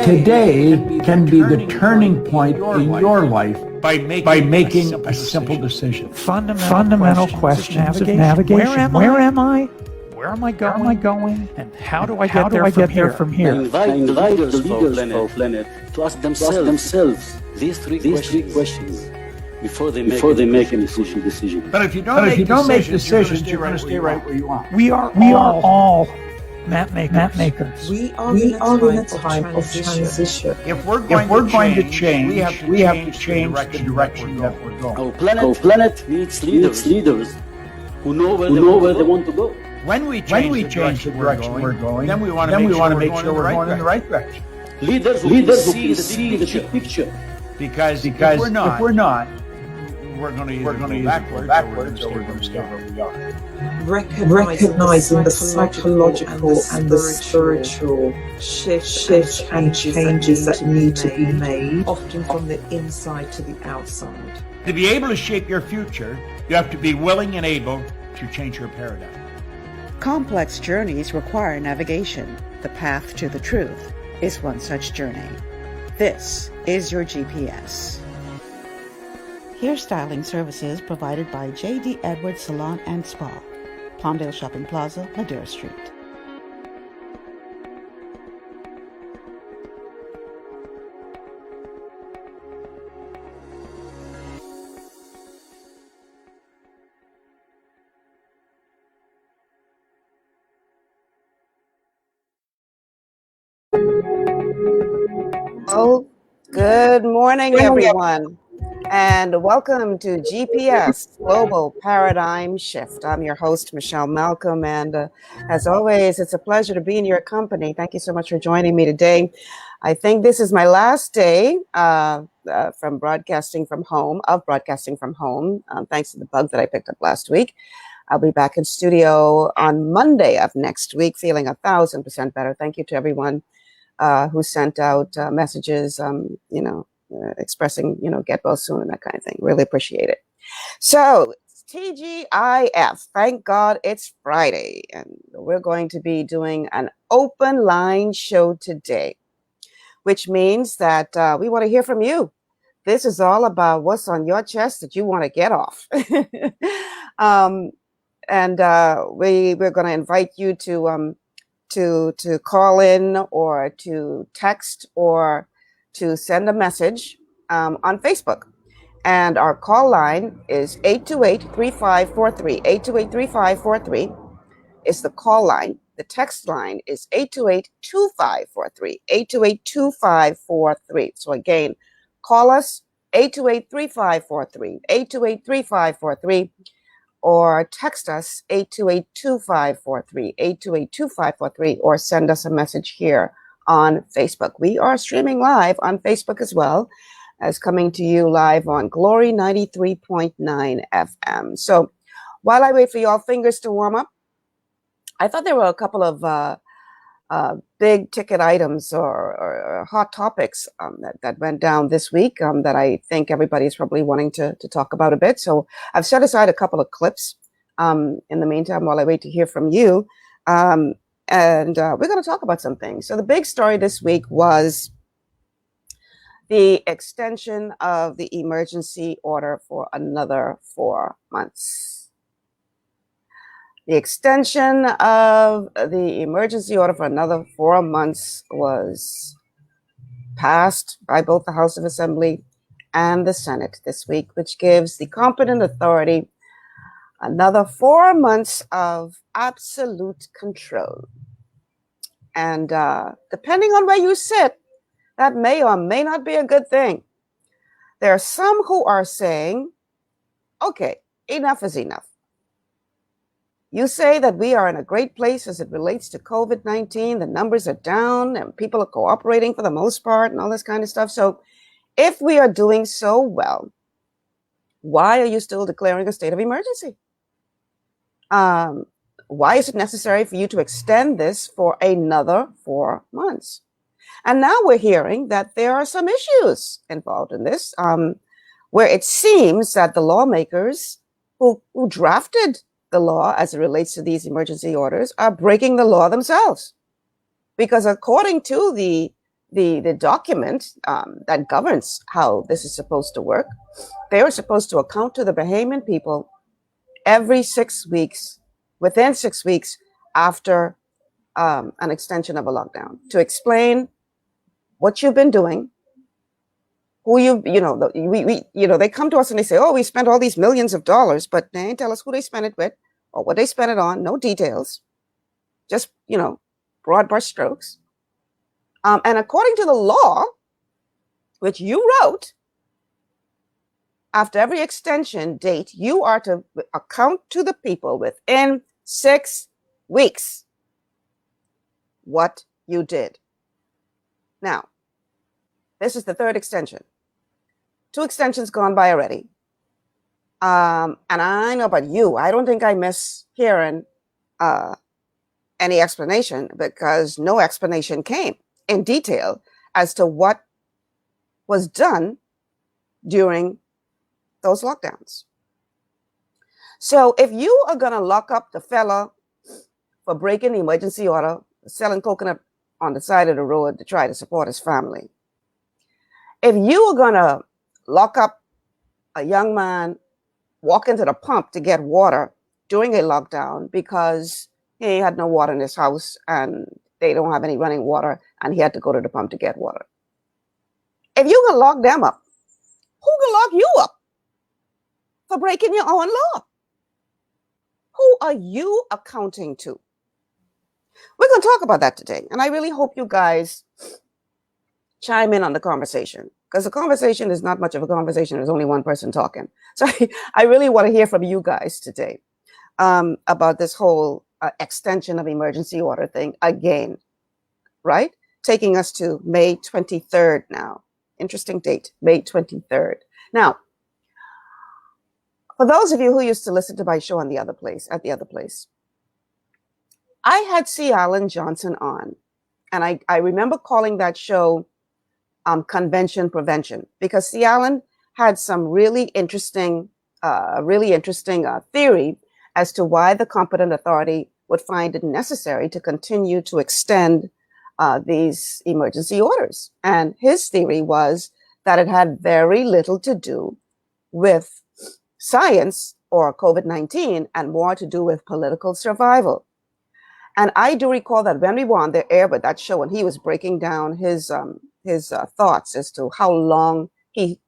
Today can be the turning point in your life by making a simple decision. Fundamental questions of navigation. Where am I? Where am I going? And how do I get there from here? I invite the leaders of our planet to ask themselves these three questions before they make a decision. But if you don't make decisions, you're going to stay right where you are. We are all map makers. We are in a time of transition. If we're going to change, we have to change the direction that we're going. Our planet needs leaders who know where they want to go. When we change the direction we're going, then we want to make sure we're going in the right direction. Leaders who see the big picture. Because if we're not, we're going to go backwards or we're going to stay where we are. Recognizing the psychological and the spiritual shifts and changes that need to be made, often from the inside to the outside. To be able to shape your future, you have to be willing and able to change your paradigm. Complex journeys require navigation. The path to the truth is one such journey. This is your GPS. Hairstyling services provided by J.D. Edwards Salon and Spa, Palmdale Shopping Plaza, Madera Street. Oh, good morning, everyone, and welcome to GPS Global Paradigm Shift. I'm your host, Michelle Malcolm, and as always, it's a pleasure to be in your company. Thank you so much for joining me today. I think this is my last day from broadcasting from home, thanks to the bug that I picked up last week. I'll be back in studio on Monday of next week, feeling 1,000% better. Thank you to everyone who sent out messages, expressing, get well soon and that kind of thing. Really appreciate it. So TGIF, thank God it's Friday, and we're going to be doing an open line show today, which means that we want to hear from you. This is all about what's on your chest that you want to get off. And we're going to invite you to call in or to text or to send a message on Facebook. And our call line is 828-3543. 828-3543 is the call line. The text line is 828-2543. 828-2543. So again, call us 828-3543. 828-3543. Or text us 828-2543, 828-2543, or send us a message here on Facebook. We are streaming live on Facebook as well as coming to you live on Glory 93.9 FM. So while I wait for y'all fingers to warm up, I thought there were a couple of big ticket items or hot topics that went down this week that I think everybody's probably wanting to talk about a bit. So I've set aside a couple of clips in the meantime while I wait to hear from you. And we're going to talk about some things. So the big story this week was the extension of the emergency order for another 4 months. The extension of the emergency order for another 4 months was passed by both the House of Assembly and the Senate this week, which gives the competent authority another 4 months of absolute control. And depending on where you sit, that may or may not be a good thing. There are some who are saying, okay, enough is enough. You say that we are in a great place as it relates to COVID-19. The numbers are down and people are cooperating for the most part and all this kind of stuff. So if we are doing so well, why are you still declaring a state of emergency? Why is it necessary for you to extend this for another 4 months? And now we're hearing that there are some issues involved in this, where it seems that the lawmakers who drafted the law as it relates to these emergency orders are breaking the law themselves. Because according to the the document that governs how this is supposed to work, they were supposed to account to the Bahamian people every 6 weeks, within 6 weeks after an extension of a lockdown, to explain what you've been doing, who they come to us and they say, oh, we spent all these millions of dollars, but they ain't tell us who they spent it with or what they spent it on, no details, just, broad brush strokes. And according to the law, which you wrote, after every extension date, you are to account to the people within 6 weeks what you did. Now, this is the third extension. 2 extensions gone by already. And I know about you, I don't think I miss hearing any explanation, because no explanation came in detail as to what was done during those lockdowns. So if you are going to lock up the fella for breaking the emergency order, selling coconut on the side of the road to try to support his family, if you are going to lock up a young man walking to the pump to get water during a lockdown because he had no water in his house and they don't have any running water and he had to go to the pump to get water, if you're going to lock them up, who can lock you up for breaking your own law? Who are you accounting to? We're going to talk about that today. And I really hope you guys chime in on the conversation, because the conversation is not much of a conversation. There's only one person talking. So I really want to hear from you guys today about this whole extension of emergency order thing again, right? Taking us to May 23rd now. Interesting date, May 23rd. Now, for those of you who used to listen to my show on the other place, I had C. Alan Johnson on, and I remember calling that show Convention Prevention, because C. Alan had some really interesting theory as to why the competent authority would find it necessary to continue to extend these emergency orders. And his theory was that it had very little to do with science or COVID-19 and more to do with political survival. And I do recall that when we were on the air with that show and he was breaking down his thoughts as to how long he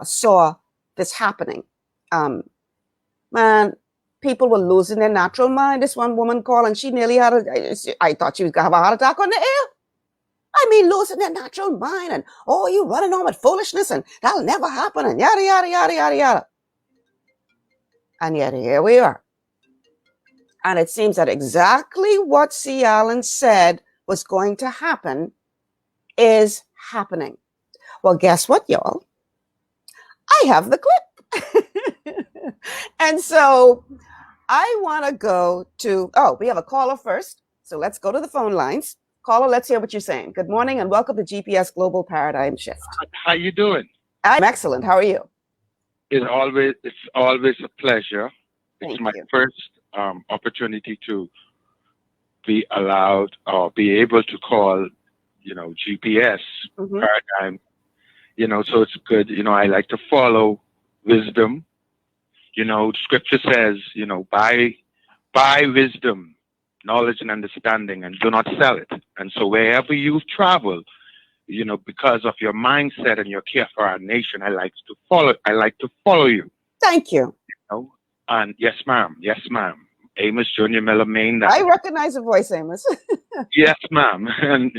saw this happening, man, people were losing their natural mind. This one woman called and she nearly had I thought she was going to have a heart attack on the air. I mean, losing their natural mind and, oh, you running on with foolishness and that'll never happen and yada, yada, yada, yada, yada. And yet here we are. And it seems that exactly what C. Allen said was going to happen is happening. Well, guess what, y'all? I have the clip. And so I want to go to, we have a caller first. So let's go to the phone lines. Caller, let's hear what you're saying. Good morning and welcome to GPS Global Paradigm Shift. How you doing? I'm excellent. How are you? It's always a pleasure. It's my you. first opportunity to be allowed or be able to call, GPS Paradigm. So it's good. I like to follow wisdom. Scripture says, buy wisdom, knowledge and understanding, and do not sell it. And so wherever you travel, because of your mindset and your care for our nation, I like to follow you. Thank you. And yes, ma'am. Amos Junior Miller, Maine. I recognize the voice, Amos. Yes, ma'am. And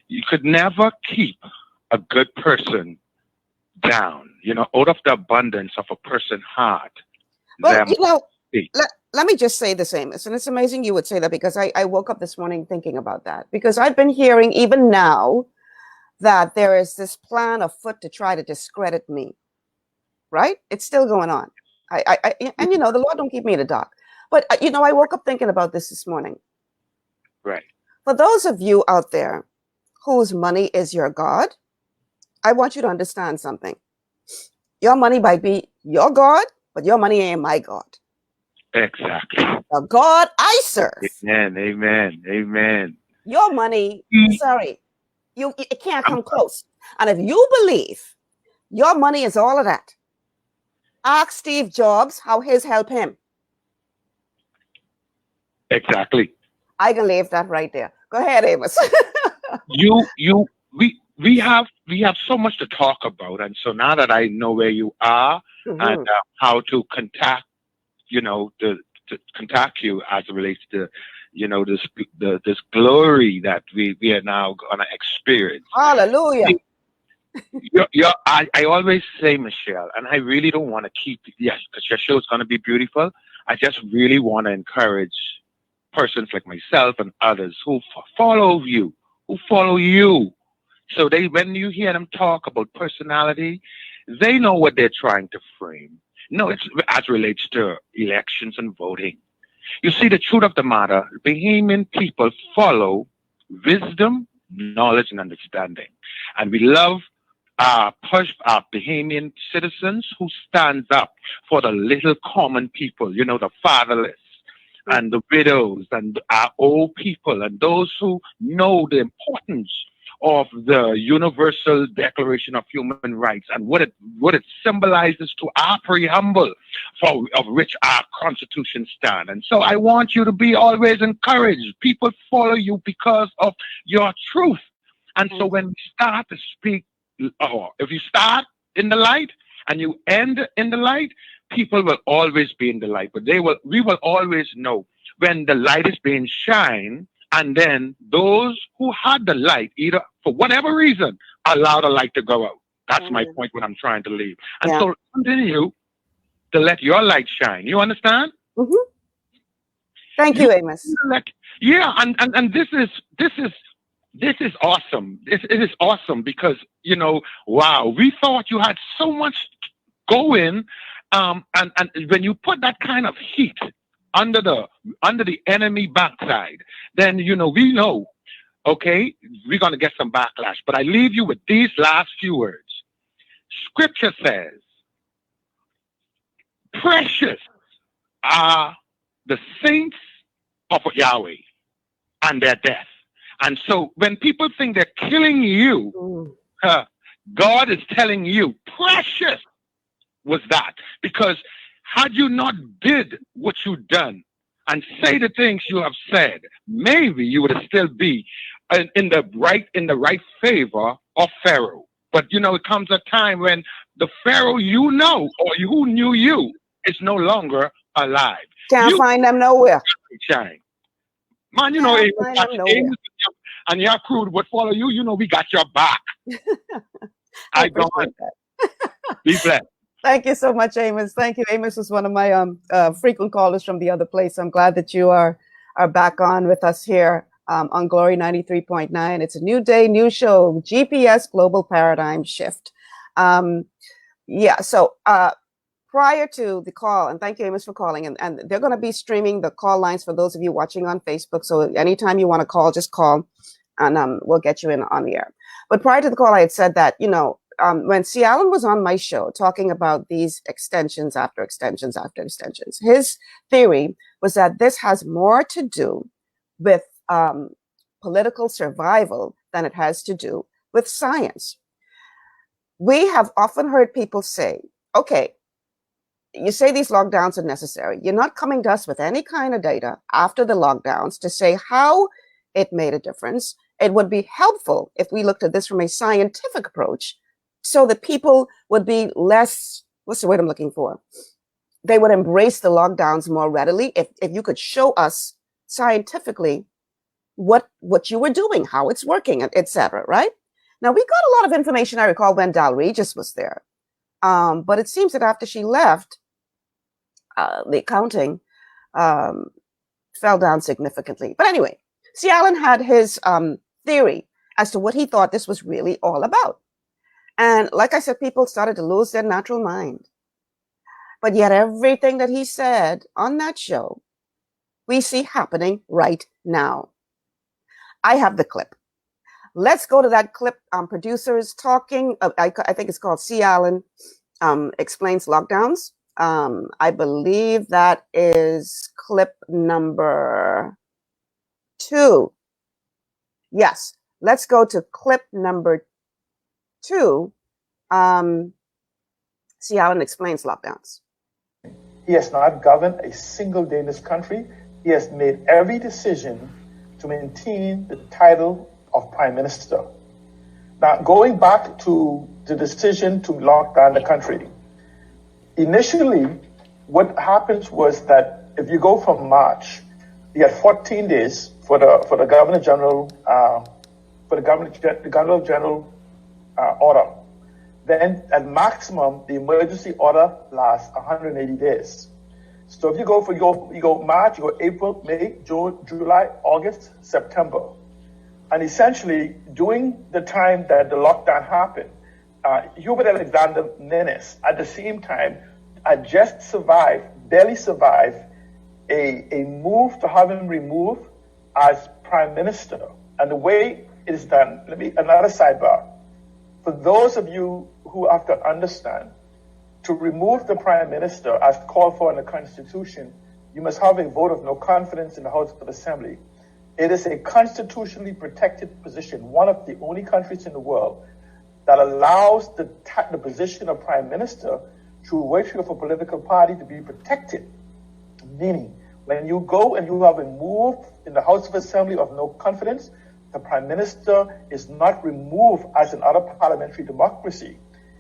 you could never keep a good person down. Out of the abundance of a person's heart. Well, let me just say this, Amos, and it's amazing you would say that, because I woke up this morning thinking about that, because I've been hearing even now that there is this plan afoot to try to discredit me, right? It's still going on. And the Lord don't keep me in the dark. But, I woke up thinking about this morning. Right. For those of you out there whose money is your God, I want you to understand something. Your money might be your God, but your money ain't my God. Exactly. The God I serve. Amen. Your money, sorry, it can't come close. And if you believe your money is all of that, ask Steve Jobs how his helped him. Exactly. I can leave that right there. Go ahead, Amos. We have so much to talk about, and so now that I know where you are and how to contact, to contact you as it relates to, this glory that we are now gonna experience. Hallelujah. I always say, Michelle, and I really don't want to keep because your show is gonna be beautiful. I just really want to encourage persons like myself and others who follow you, so when you hear them talk about personality, they know what they're trying to frame. No, it's as relates to elections and voting. You see, the truth of the matter, Bahamian people follow wisdom, knowledge, and understanding. And we love our Bahamian citizens who stands up for the little common people, the fatherless and the widows and our old people and those who know the importance of the Universal Declaration of Human Rights and what it symbolizes to our preamble of which our Constitution stands. And so I want you to be always encouraged. People follow you because of your truth. And so when we start to speak, if you start in the light and you end in the light, people will always be in the light. But we will always know when the light is being shined. And then those who had the light, either for whatever reason, allow the light to go out. That's my point when I'm trying to leave. And so continue to let your light shine. You understand? Mm-hmm. Thank you, Amos. And this is awesome. It is awesome because, wow, we thought you had so much going. And when you put that kind of heat under the enemy backside, then we know, okay, we're gonna get some backlash. But I leave you with these last few words. Scripture says, precious are the saints of Yahweh and their death. And so when people think they're killing you, God is telling you, precious was that, because had you not did what you done and say the things you have said, maybe you would still be in the right favor of Pharaoh. But it comes a time when the Pharaoh or who knew you is no longer alive. Can't find them nowhere. Shine. Man, and your crew would follow you. We got your back. I don't like that. Be blessed. Thank you so much, Amos. Thank you. Amos was one of my frequent callers from the other place. I'm glad that you are back on with us here on Glory 93.9. It's a new day, new show, GPS Global Paradigm Shift. So prior to the call, and thank you, Amos, for calling, and they're going to be streaming the call lines for those of you watching on Facebook. So anytime you want to call, just call, and we'll get you in on the air. But prior to the call, I had said that, when C. Allen was on my show talking about these extensions after extensions after extensions, his theory was that this has more to do with political survival than it has to do with science. We have often heard people say, okay, you say these lockdowns are necessary. You're not coming to us with any kind of data after the lockdowns to say how it made a difference. It would be helpful if we looked at this from a scientific approach, so that people would be less, what's the word I'm looking for? They would embrace the lockdowns more readily if you could show us scientifically what you were doing, how it's working, etc. Right? Now, we got a lot of information, I recall, when Dal Regis was there. But it seems that after she left, the accounting fell down significantly. But anyway, C. Allen had his theory as to what he thought this was really all about. And like I said, people started to lose their natural mind. But yet everything that he said on that show, we see happening right now. I have the clip. Let's go to that clip. Producers talking. I think it's called C. Allen Explains Lockdowns. I believe that is clip number 2. Yes. Let's go to clip number 2. See Allen explains lockdowns. He has not governed a single day in this country. He has made every decision to maintain the title of Prime Minister. Now, going back to the decision to lock down the country, initially, what happens was that if you go from March, you had 14 days for the Governor General order. Then, at maximum, the emergency order lasts 180 days. So if you go March, you go April, May, June, July, August, September. And essentially, during the time that the lockdown happened, Hubert Alexander Minnis, at the same time, had just barely survived a move to have him removed as Prime Minister. And the way it is done, another sidebar. For those of you who have to understand, to remove the Prime Minister as called for in the Constitution, you must have a vote of no confidence in the House of Assembly. It is a constitutionally protected position, one of the only countries in the world that allows the position of Prime Minister through virtue of a political party to be protected. Meaning, when you go and you have a move in the House of Assembly of no confidence, the Prime Minister is not removed as in other parliamentary democracy.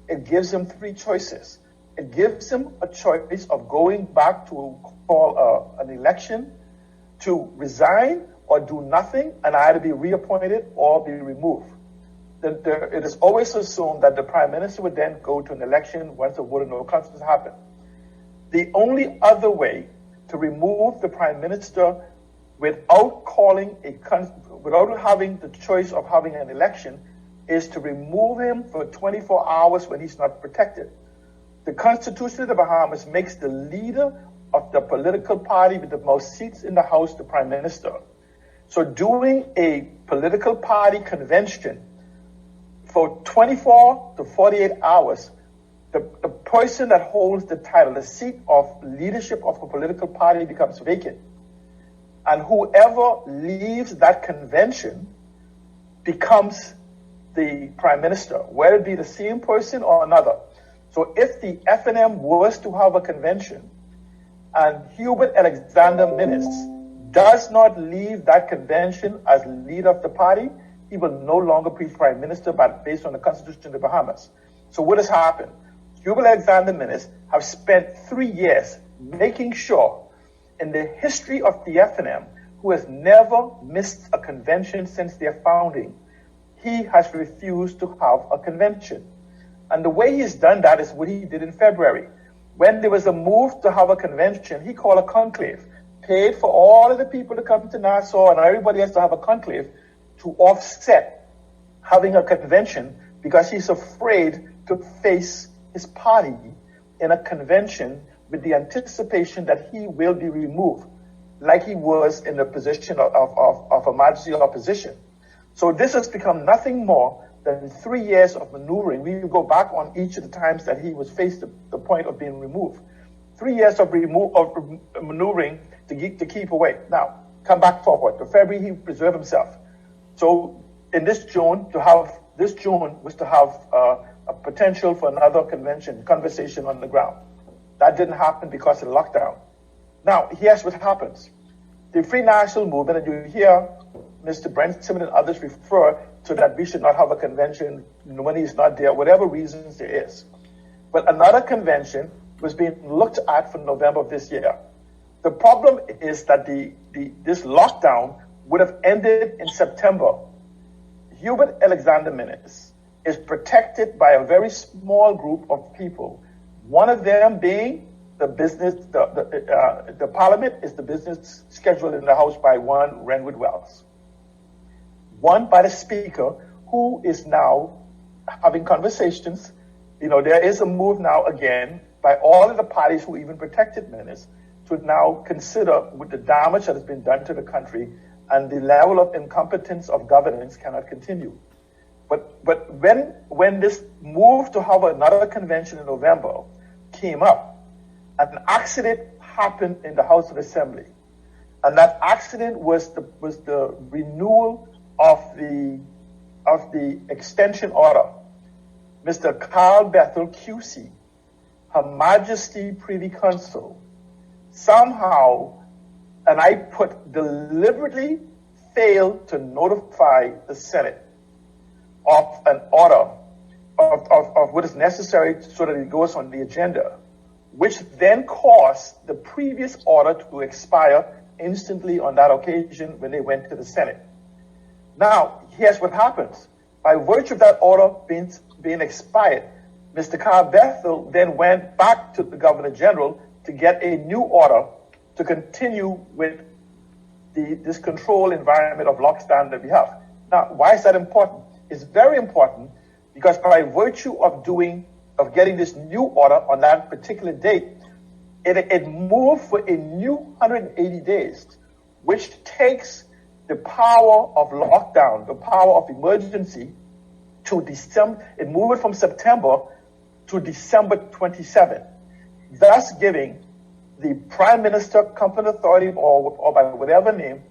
It gives him 3 choices. It gives him a choice of going back to call an election, to resign or do nothing and either be reappointed or be removed. It is always assumed that the Prime Minister would then go to an election once the vote of no confidence happened. The only other way to remove the Prime Minister without having the choice of having an election is to remove him for 24 hours when he's not protected. The Constitution of the Bahamas makes the leader of the political party with the most seats in the House the Prime Minister. So doing a political party convention for 24 to 48 hours, the person that holds the title, the seat of leadership of a political party becomes vacant. And whoever leaves that convention becomes the Prime Minister, whether it be the same person or another. So if the FNM was to have a convention and Hubert Alexander Minnis does not leave that convention as leader of the party, he will no longer be Prime Minister based on the Constitution of the Bahamas. So what has happened? Hubert Alexander Minnis have spent 3 years making sure in the history of the FNM, who has never missed a convention since their founding, he has refused to have a convention. And the way he's done that is what he did in February. When there was a move to have a convention, he called a conclave, paid for all of the people to come to Nassau and everybody else to have a conclave to offset having a convention because he's afraid to face his party in a convention with the anticipation that he will be removed, like he was in the position of a majority opposition. So this has become nothing more than 3 years of maneuvering. We go back on each of the times that he was faced the point of being removed. 3 years of maneuvering to keep away. Now, come back forward. To February, he preserved himself. So in this June was to have a potential for another conversation on the ground. That didn't happen because of the lockdown. Now, here's what happens. The Free National Movement, and you hear Mr. Brent Simmons and others refer to that we should not have a convention, money is not there, whatever reasons there is. But another convention was being looked at for November of this year. The problem is that this lockdown would have ended in September. Hubert Alexander Minnis is protected by a very small group of people. One of them being the business, the parliament is the business scheduled in the House by one Renwood Wells. One by the speaker, who is now having conversations. There is a move now again by all of the parties who even protected Minnis to now consider with the damage that has been done to the country and the level of incompetence of governance cannot continue. But when this move to have another convention in November came up, an accident happened in the House of Assembly. And that accident was the renewal of the extension order, Mr. Carl Bethel QC, Her Majesty Privy Council, somehow, and I put deliberately failed to notify the Senate of an order of what is necessary so that it goes on the agenda, which then caused the previous order to expire instantly on that occasion when they went to the Senate. Now, here's what happens. By virtue of that order being expired, Mr. Carl Bethel then went back to the Governor General to get a new order to continue with this control environment of lockdown that we have. Now, why is that important? It's very important because by virtue of getting this new order on that particular date, it moved for a new 180 days, which takes the power of lockdown, the power of emergency, to December. It moved from September to December 27, thus giving the Prime Minister, Competent Authority, or by whatever name,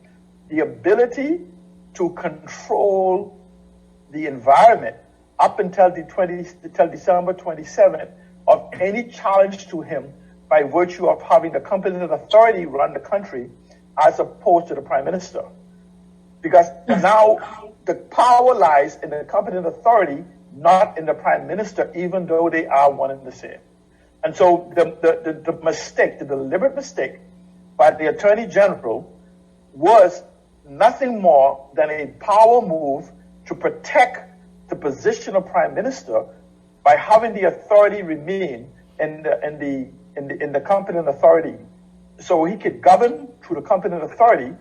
the ability to control the environment up until December 27th of any challenge to him by virtue of having the competent authority run the country as opposed to the Prime Minister. Because now the power lies in the competent authority, not in the Prime Minister, even though they are one and the same. And so the mistake, the deliberate mistake by the Attorney General was nothing more than a power move to protect the position of Prime Minister by having the authority remain in the competent authority, so he could govern through the competent authority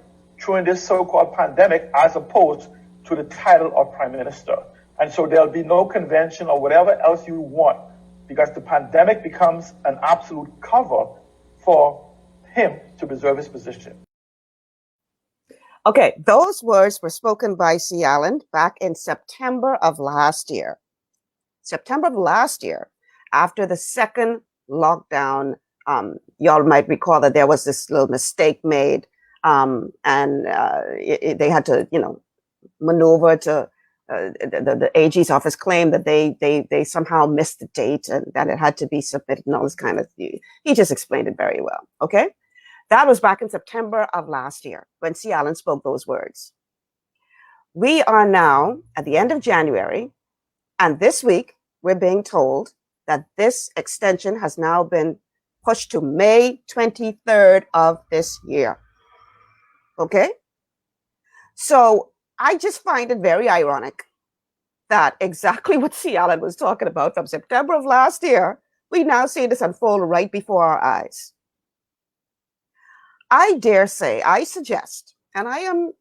during this so-called pandemic, as opposed to the title of Prime Minister. And so there'll be no convention or whatever else you want, because the pandemic becomes an absolute cover for him to preserve his position. Okay, those words were spoken by C. Allen back in September of last year. September of last year, after the second lockdown, y'all might recall that there was this little mistake made, and they had to, maneuver to the AG's office claimed that they somehow missed the date and that it had to be submitted and all this kind of thing. He just explained it very well. Okay. That was back in September of last year when C. Allen spoke those words. We are now at the end of January, and this week we're being told that this extension has now been pushed to May 23rd of this year. Okay? So I just find it very ironic that exactly what C. Allen was talking about from September of last year, we now see this unfold right before our eyes. I dare say, I suggest, and I am,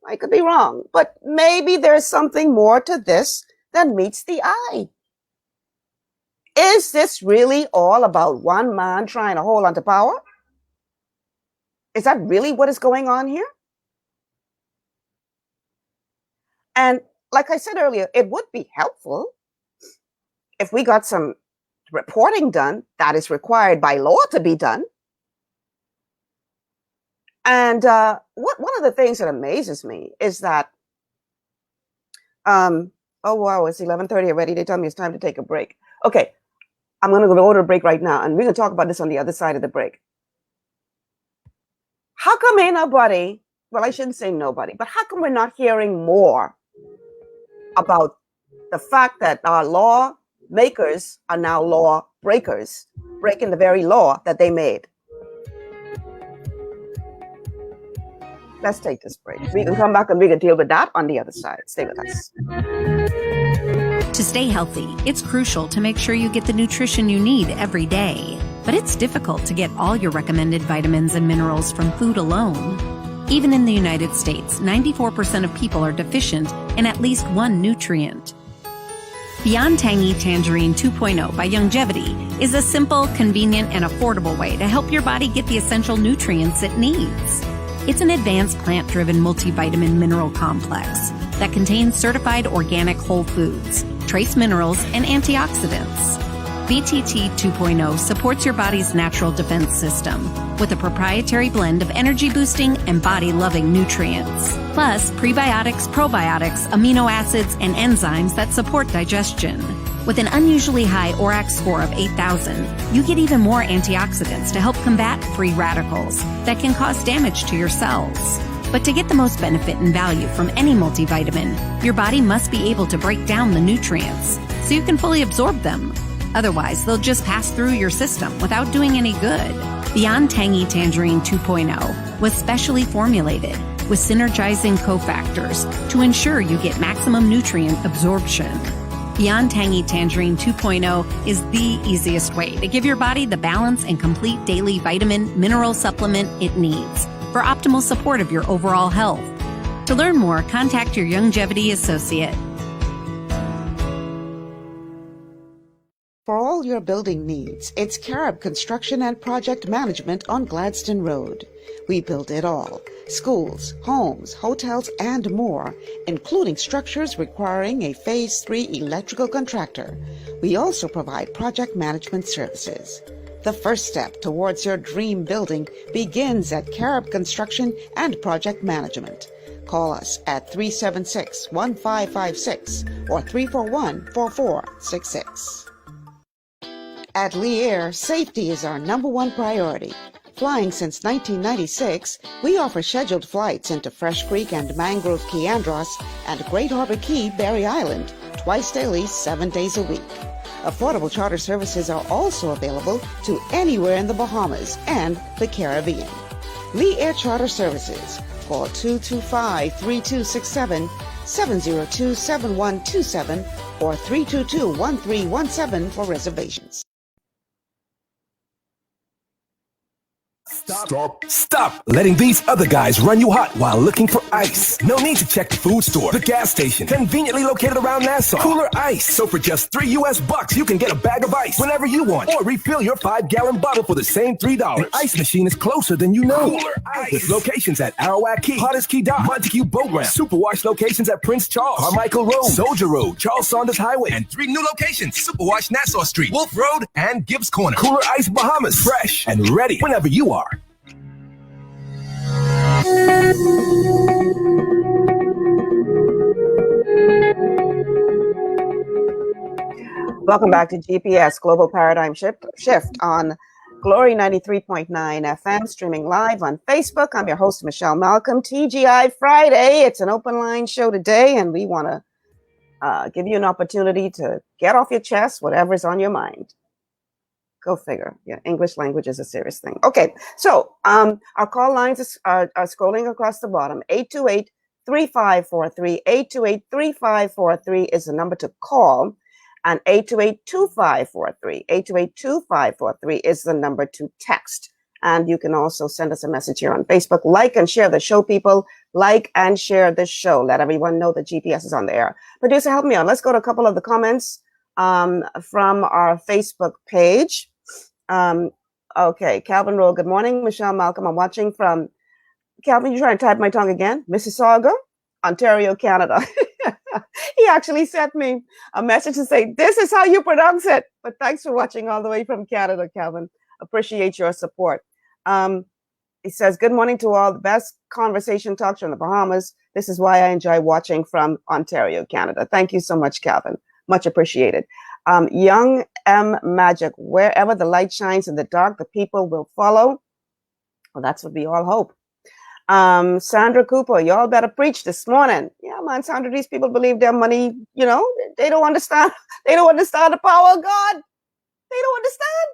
I could be wrong, but maybe there's something more to this than meets the eye. Is this really all about one man trying to hold on to power? Is that really what is going on here? And like I said earlier, it would be helpful if we got some reporting done that is required by law to be done. And one of the things that amazes me is that, oh wow, it's 11:30 already. They tell me it's time to take a break. Okay, I'm going to go to a break right now, and we're going to talk about this on the other side of the break. How come ain't nobody, well, I shouldn't say nobody, but how come we're not hearing more about the fact that our law makers are now law breakers, breaking the very law that they made? Let's take this break. We can come back and we can deal with that on the other side. Stay with us. To stay healthy, it's crucial to make sure you get the nutrition you need every day. But it's difficult to get all your recommended vitamins and minerals from food alone. Even in the United States, 94% of people are deficient in at least one nutrient. Beyond Tangy Tangerine 2.0 by Longevity is a simple, convenient, and affordable way to help your body get the essential nutrients it needs. It's an advanced plant-driven multivitamin mineral complex that contains certified organic whole foods, trace minerals, and antioxidants. VTT 2.0 supports your body's natural defense system with a proprietary blend of energy-boosting and body-loving nutrients, plus prebiotics, probiotics, amino acids, and enzymes that support digestion. With an unusually high ORAC score of 8,000, you get even more antioxidants to help combat free radicals that can cause damage to your cells. But to get the most benefit and value from any multivitamin, your body must be able to break down the nutrients so you can fully absorb them. Otherwise, they'll just pass through your system without doing any good. Beyond Tangy Tangerine 2.0 was specially formulated with synergizing cofactors to ensure you get maximum nutrient absorption. Beyond Tangy Tangerine 2.0 is the easiest way to give your body the balance and complete daily vitamin mineral supplement it needs for optimal support of your overall health. To learn more, contact your Longevity associate. For all your building needs, it's Carib Construction and Project Management on Gladstone Road. We build it all. Schools, homes, hotels, and more, including structures requiring a Phase 3 electrical contractor. We also provide project management services. The first step towards your dream building begins at Carib Construction and Project Management. Call us at 376-1556 or 341-4466. At Lee Air, safety is our #1 priority. Flying since 1996, we offer scheduled flights into Fresh Creek and Mangrove Key Andros and Great Harbor Key, Berry Island, twice daily, 7 days a week. Affordable charter services are also available to anywhere in the Bahamas and the Caribbean. Lee Air Charter Services. Call 225-3267, 702-7127, or 322-1317 for reservations. Stop letting these other guys run you hot while looking for ice. No need to check the food store, the gas station, conveniently located around Nassau. Cooler Ice. So for just $3 you can get a bag of ice whenever you want, or refill your 5-gallon bottle for the same $3. An ice machine is closer than you know. Cooler Ice. With locations at Arawak Key, Potter's Key Dock, Montague Boat Ramp, Superwash locations at Prince Charles, Carmichael Road, Soldier Road, Charles Saunders Highway, and 3 new locations: Superwash Nassau Street, Wolf Road, and Gibbs Corner. Cooler Ice Bahamas. Fresh and ready whenever you are. Welcome back to GPS Global Paradigm Shift on Glory 93.9 FM, streaming live on Facebook. I'm your host, Michelle Malcolm. TGI Friday. It's an open line show today, and we want to give you an opportunity to get off your chest whatever's on your mind. Go figure. Yeah, English language is a serious thing. Okay, so our call lines are scrolling across the bottom. 828-3543. 828-3543 is the number to call. And 828-2543. 828-2543 is the number to text. And you can also send us a message here on Facebook. Like and share the show, people. Like and share the show. Let everyone know that GPS is on the air. Producer, help me out. Let's go to a couple of the comments from our Facebook page. Okay, Calvin Rowe, good morning. Michelle Malcolm, I'm watching from, Calvin, you trying to type my tongue again? Mississauga, Ontario, Canada. He actually sent me a message to say, this is how you pronounce it. But thanks for watching all the way from Canada, Calvin. Appreciate your support. He says, good morning to all. The best conversation talks from the Bahamas. This is why I enjoy watching from Ontario, Canada. Thank you so much, Calvin. Much appreciated. Young M Magic, wherever the light shines in the dark, the people will follow. Well, that's what we all hope. Sandra Cooper, y'all better preach this morning. Yeah, man, Sandra, these people believe their money, you know, they don't understand. They don't understand the power of God. They don't understand.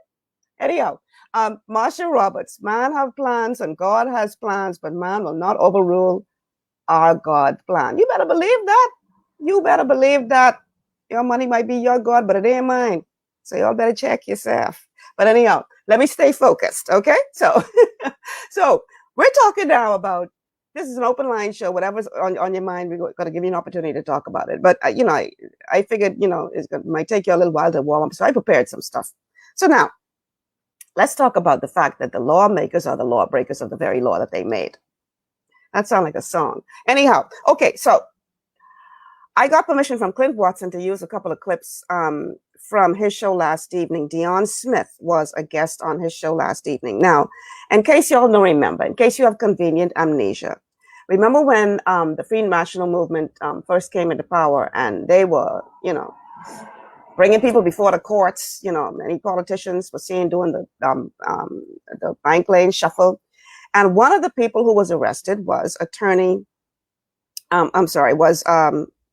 Anyhow, Marsha Roberts, man have plans and God has plans, but man will not overrule our God plan. You better believe that. You better believe that. Your money might be your God, but it ain't mine. So y'all better check yourself. But anyhow, let me stay focused, okay? So, so we're talking now about, this is an open line show. Whatever's on your mind, we're going to give you an opportunity to talk about it. But, you know, I figured, you know, it might take you a little while to warm up. So I prepared some stuff. So now, let's talk about the fact that the lawmakers are the lawbreakers of the very law that they made. That sounds like a song. Anyhow, okay, so I got permission from Clint Watson to use a couple of clips from his show last evening. Dion Smith was a guest on his show last evening. Now, in case y'all don't remember, in case you have convenient amnesia, remember when the Free National Movement first came into power, and they were, bringing people before the courts. Many politicians were seen doing the bank lane shuffle. And one of the people who was arrested was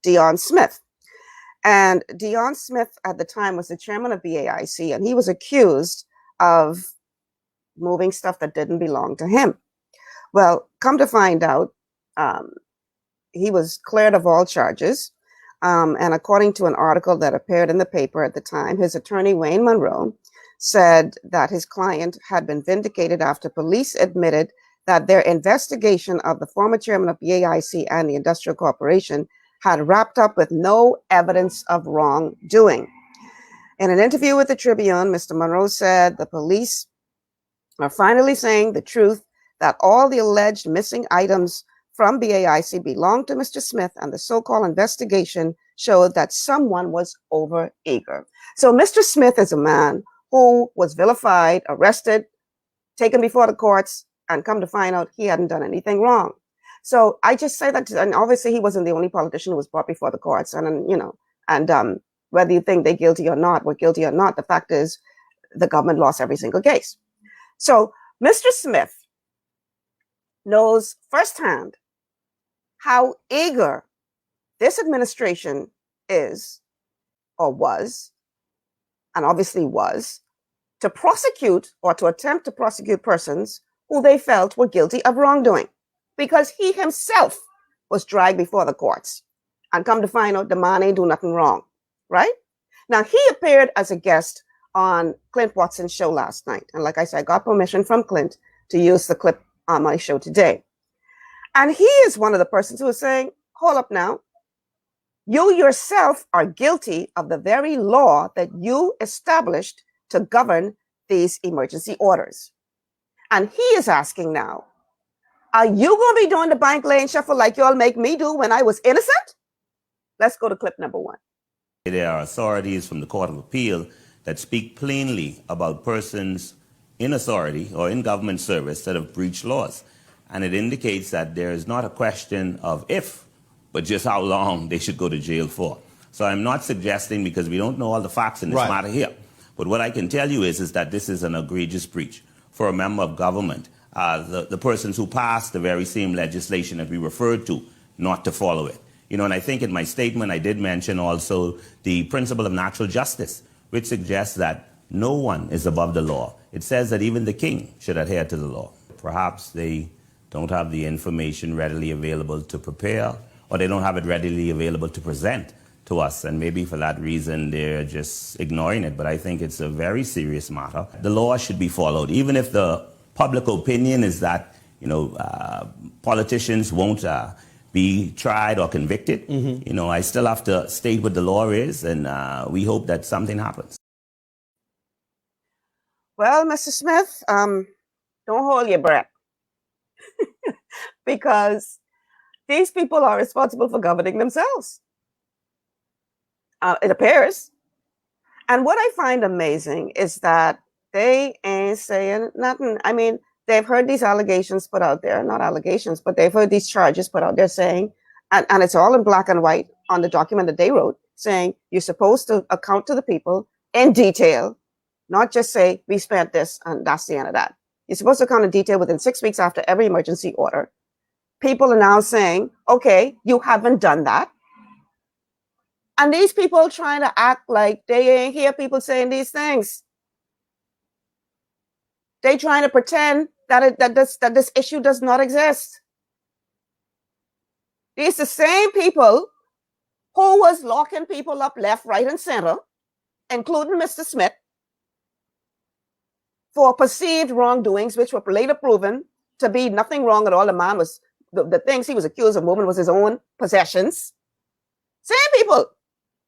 Dion Smith. And Dion Smith at the time was the chairman of BAIC, and he was accused of moving stuff that didn't belong to him. Well, come to find out, he was cleared of all charges. And according to an article that appeared in the paper at the time, his attorney, Wayne Monroe, said that his client had been vindicated after police admitted that their investigation of the former chairman of BAIC and the Industrial Corporation had wrapped up with no evidence of wrongdoing. In an interview with the Tribune, Mr. Monroe said the police are finally saying the truth, that all the alleged missing items from BAIC belonged to Mr. Smith, and the so-called investigation showed that someone was overeager. So Mr. Smith is a man who was vilified, arrested, taken before the courts, and come to find out he hadn't done anything wrong. So I just say that, and obviously he wasn't the only politician who was brought before the courts. And whether you think they're guilty or not, the fact is the government lost every single case. So Mr. Smith knows firsthand how eager this administration is, or was, and obviously was, to prosecute or to attempt to prosecute persons who they felt were guilty of wrongdoing, because he himself was dragged before the courts. And come to find out, the man ain't do nothing wrong, right? Now, he appeared as a guest on Clint Watson's show last night. And like I said, I got permission from Clint to use the clip on my show today. And he is one of the persons who is saying, hold up now, you yourself are guilty of the very law that you established to govern these emergency orders. And he is asking now, are you going to be doing the bank lane shuffle like y'all make me do when I was innocent? Let's go to clip number 1. There are authorities from the Court of Appeal that speak plainly about persons in authority or in government service that have breached laws. And it indicates that there is not a question of if, but just how long they should go to jail for. So I'm not suggesting, because we don't know all the facts in this matter here, but what I can tell you is that this is an egregious breach for a member of government, the persons who passed the very same legislation that we referred to, not to follow it. And I think in my statement I did mention also the principle of natural justice, which suggests that no one is above the law. It says that even the king should adhere to the law. Perhaps they don't have the information readily available to prepare, or they don't have it readily available to present to us, and maybe for that reason they're just ignoring it. But I think it's a very serious matter. The law should be followed, even if the public opinion is that politicians won't be tried or convicted. I still have to state what the law is, and we hope that something happens. Well, Mr. Smith, don't hold your breath. Because these people are responsible for governing themselves. It appears. And what I find amazing is that they ain't saying nothing. I mean, they've heard these allegations put out there, not allegations, but they've heard these charges put out there saying, and it's all in black and white on the document that they wrote, saying you're supposed to account to the people in detail, not just say we spent this and that's the end of that. You're supposed to account in detail within 6 weeks after every emergency order. People are now saying, okay, you haven't done that. And these people trying to act like they ain't hear people saying these things. They trying to pretend that this issue does not exist. These the same people who was locking people up left, right, and center, including Mr. Smith, for perceived wrongdoings, which were later proven to be nothing wrong at all. The man was, the things he was accused of moving was his own possessions. Same people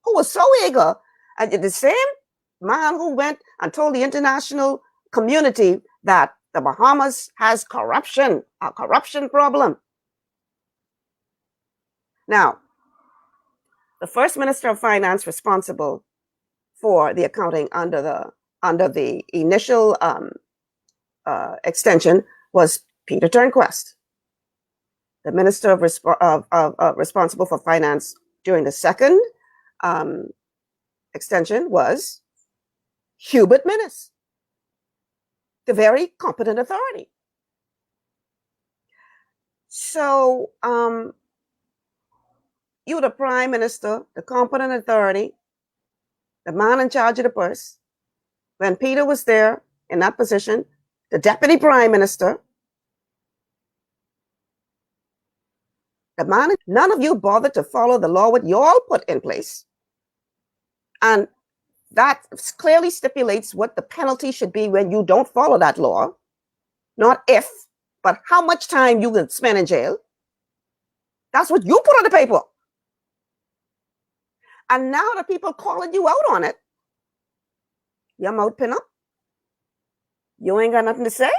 who was so eager, and the same man who went and told the international community that the Bahamas has corruption, a corruption problem. Now, the first Minister of Finance responsible for the accounting under the initial extension was Peter Turnquest. The minister responsible for finance during the second extension was Hubert Minnis, the very competent authority. So you, the prime minister, the competent authority, the man in charge of the purse, when Peter was there in that position, the deputy prime minister, the man, none of you bothered to follow the law what you all put in place. And that clearly stipulates what the penalty should be when you don't follow that law. Not if, but how much time you can spend in jail. That's what you put on the paper. And now the people calling you out on it, your mouth pin up. You ain't got nothing to say.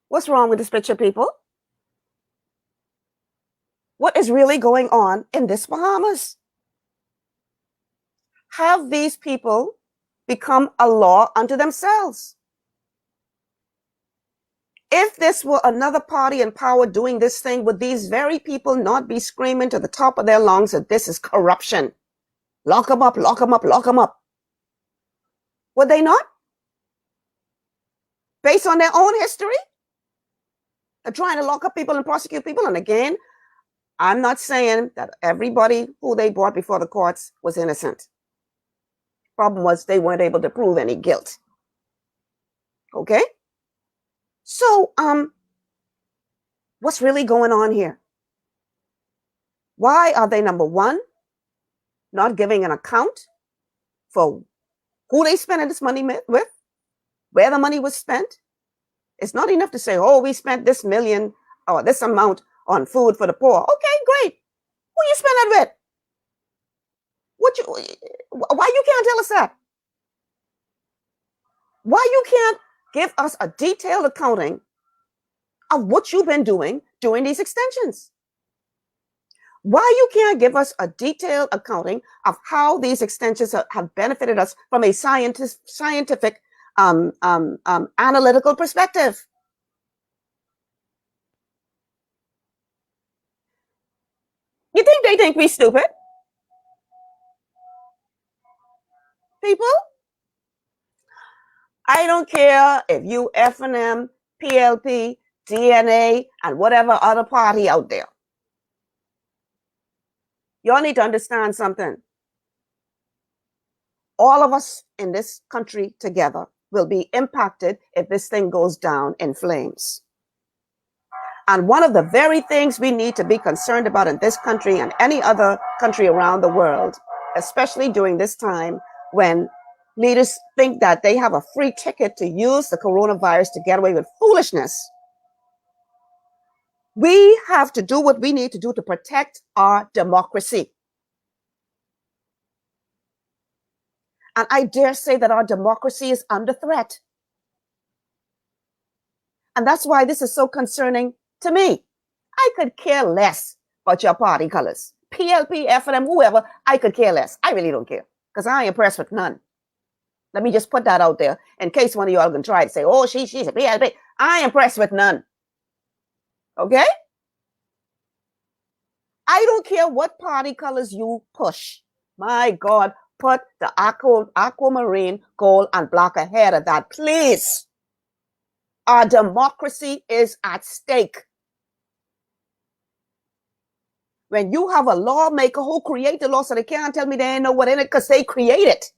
What's wrong with this picture, people? What is really going on in this Bahamas? Have these people become a law unto themselves? If this were another party in power doing this thing, would these very people not be screaming to the top of their lungs that this is corruption? Lock them up, lock them up, lock them up. Would they not? Based on their own history? They're trying to lock up people and prosecute people. And again, I'm not saying that everybody who they brought before the courts was innocent. Problem was they weren't able to prove any guilt. Okay? So, what's really going on here? Why are they, number one, not giving an account for who they spent this money with, where the money was spent? It's not enough to say, oh, we spent this million or this amount on food for the poor. Okay, great. Who you spend that with? Why you can't tell us that? Why you can't give us a detailed accounting of what you've been doing during these extensions? Why you can't give us a detailed accounting of how these extensions have benefited us from a scientific, analytical perspective? You think they think we stupid? People? I don't care if you F&M, PLP, DNA, and whatever other party out there. Y'all need to understand something. All of us in this country together will be impacted if this thing goes down in flames. And one of the very things we need to be concerned about in this country and any other country around the world, especially during this time when leaders think that they have a free ticket to use the coronavirus to get away with foolishness, we have to do what we need to do to protect our democracy. And I dare say that our democracy is under threat. And that's why this is so concerning to me. I could care less about your party colors. PLP, F&M, whoever, I could care less. I really don't care because I ain't impressed with none. Let me just put that out there in case one of y'all can try to say, oh, she's a PLP. I ain't impressed with none. Okay? I don't care what party colors you push. My God, put the aquamarine, gold, and black ahead of that, please. Our democracy is at stake. When you have a lawmaker who create the law so they can't tell me they ain't know what in it because they create it.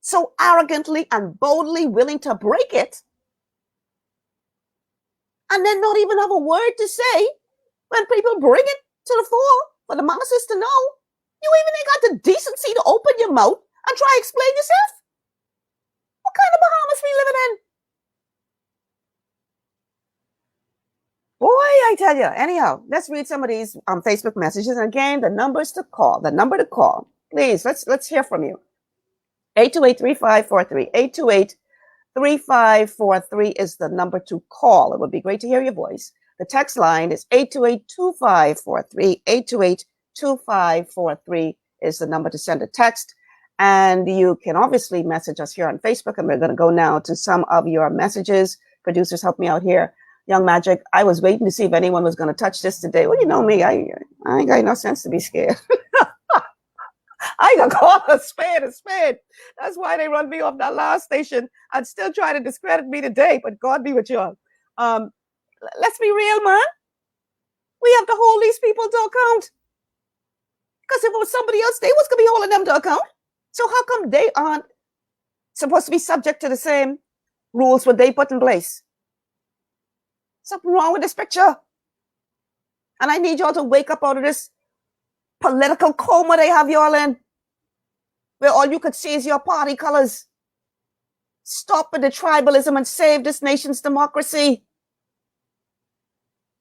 So arrogantly and boldly willing to break it. And then not even have a word to say when people bring it to the fore for the masses to know. You even ain't got the decency to open your mouth and try to explain yourself. What kind of Bahamas we living in? Boy, I tell you. Anyhow, let's read some of these Facebook messages. And again, the number to call. Please, let's hear from you. 828-3543. 828-3543 is the number to call. It would be great to hear your voice. The text line is 828-2543. 828-2543 is the number to send a text. And you can obviously message us here on Facebook. And we're going to go now to some of your messages. Producers, help me out here. Young Magic, I was waiting to see if anyone was going to touch this today. Well, you know me. I ain't got no sense to be scared. I got called a spade a spade. That's why they run me off that last station and still try to discredit me today. But God be with y'all. Let's be real, man. We have to hold these people to account. Because if it was somebody else, they was going to be holding them to account. So how come they aren't supposed to be subject to the same rules what they put in place? Something wrong with this picture. And I need y'all to wake up out of this political coma they have y'all in, where all you could see is your party colors. Stop with the tribalism and save this nation's democracy.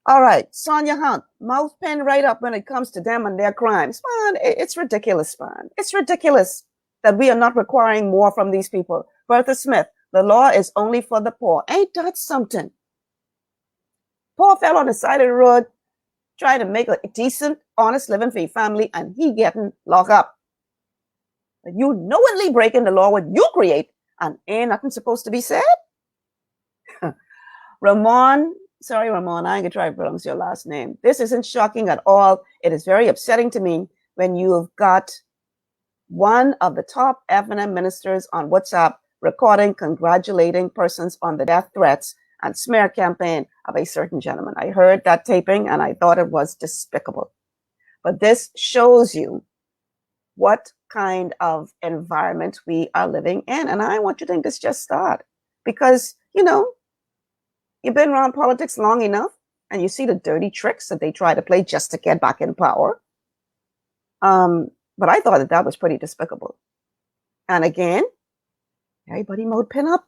All right, Sonia Hunt, mouth pin right up when it comes to them and their crimes. Man, it's ridiculous, man. It's ridiculous that we are not requiring more from these people. Bertha Smith, the law is only for the poor. Ain't that something? Poor fell on the side of the road trying to make a decent, honest living for your family, and he getting locked up. But you knowingly breaking the law what you create, and ain't nothing supposed to be said? Ramon, sorry, Ramon, I ain't gonna try to pronounce your last name. This isn't shocking at all. It is very upsetting to me when you've got one of the top F&M ministers on WhatsApp recording, congratulating persons on the death threats and smear campaign of a certain gentleman. I heard that taping and I thought it was despicable. But this shows you what kind of environment we are living in. And I want you to think this just start. Because, you know, you've been around politics long enough and you see the dirty tricks that they try to play just to get back in power. But I thought that was pretty despicable. And again, everybody mode pin up.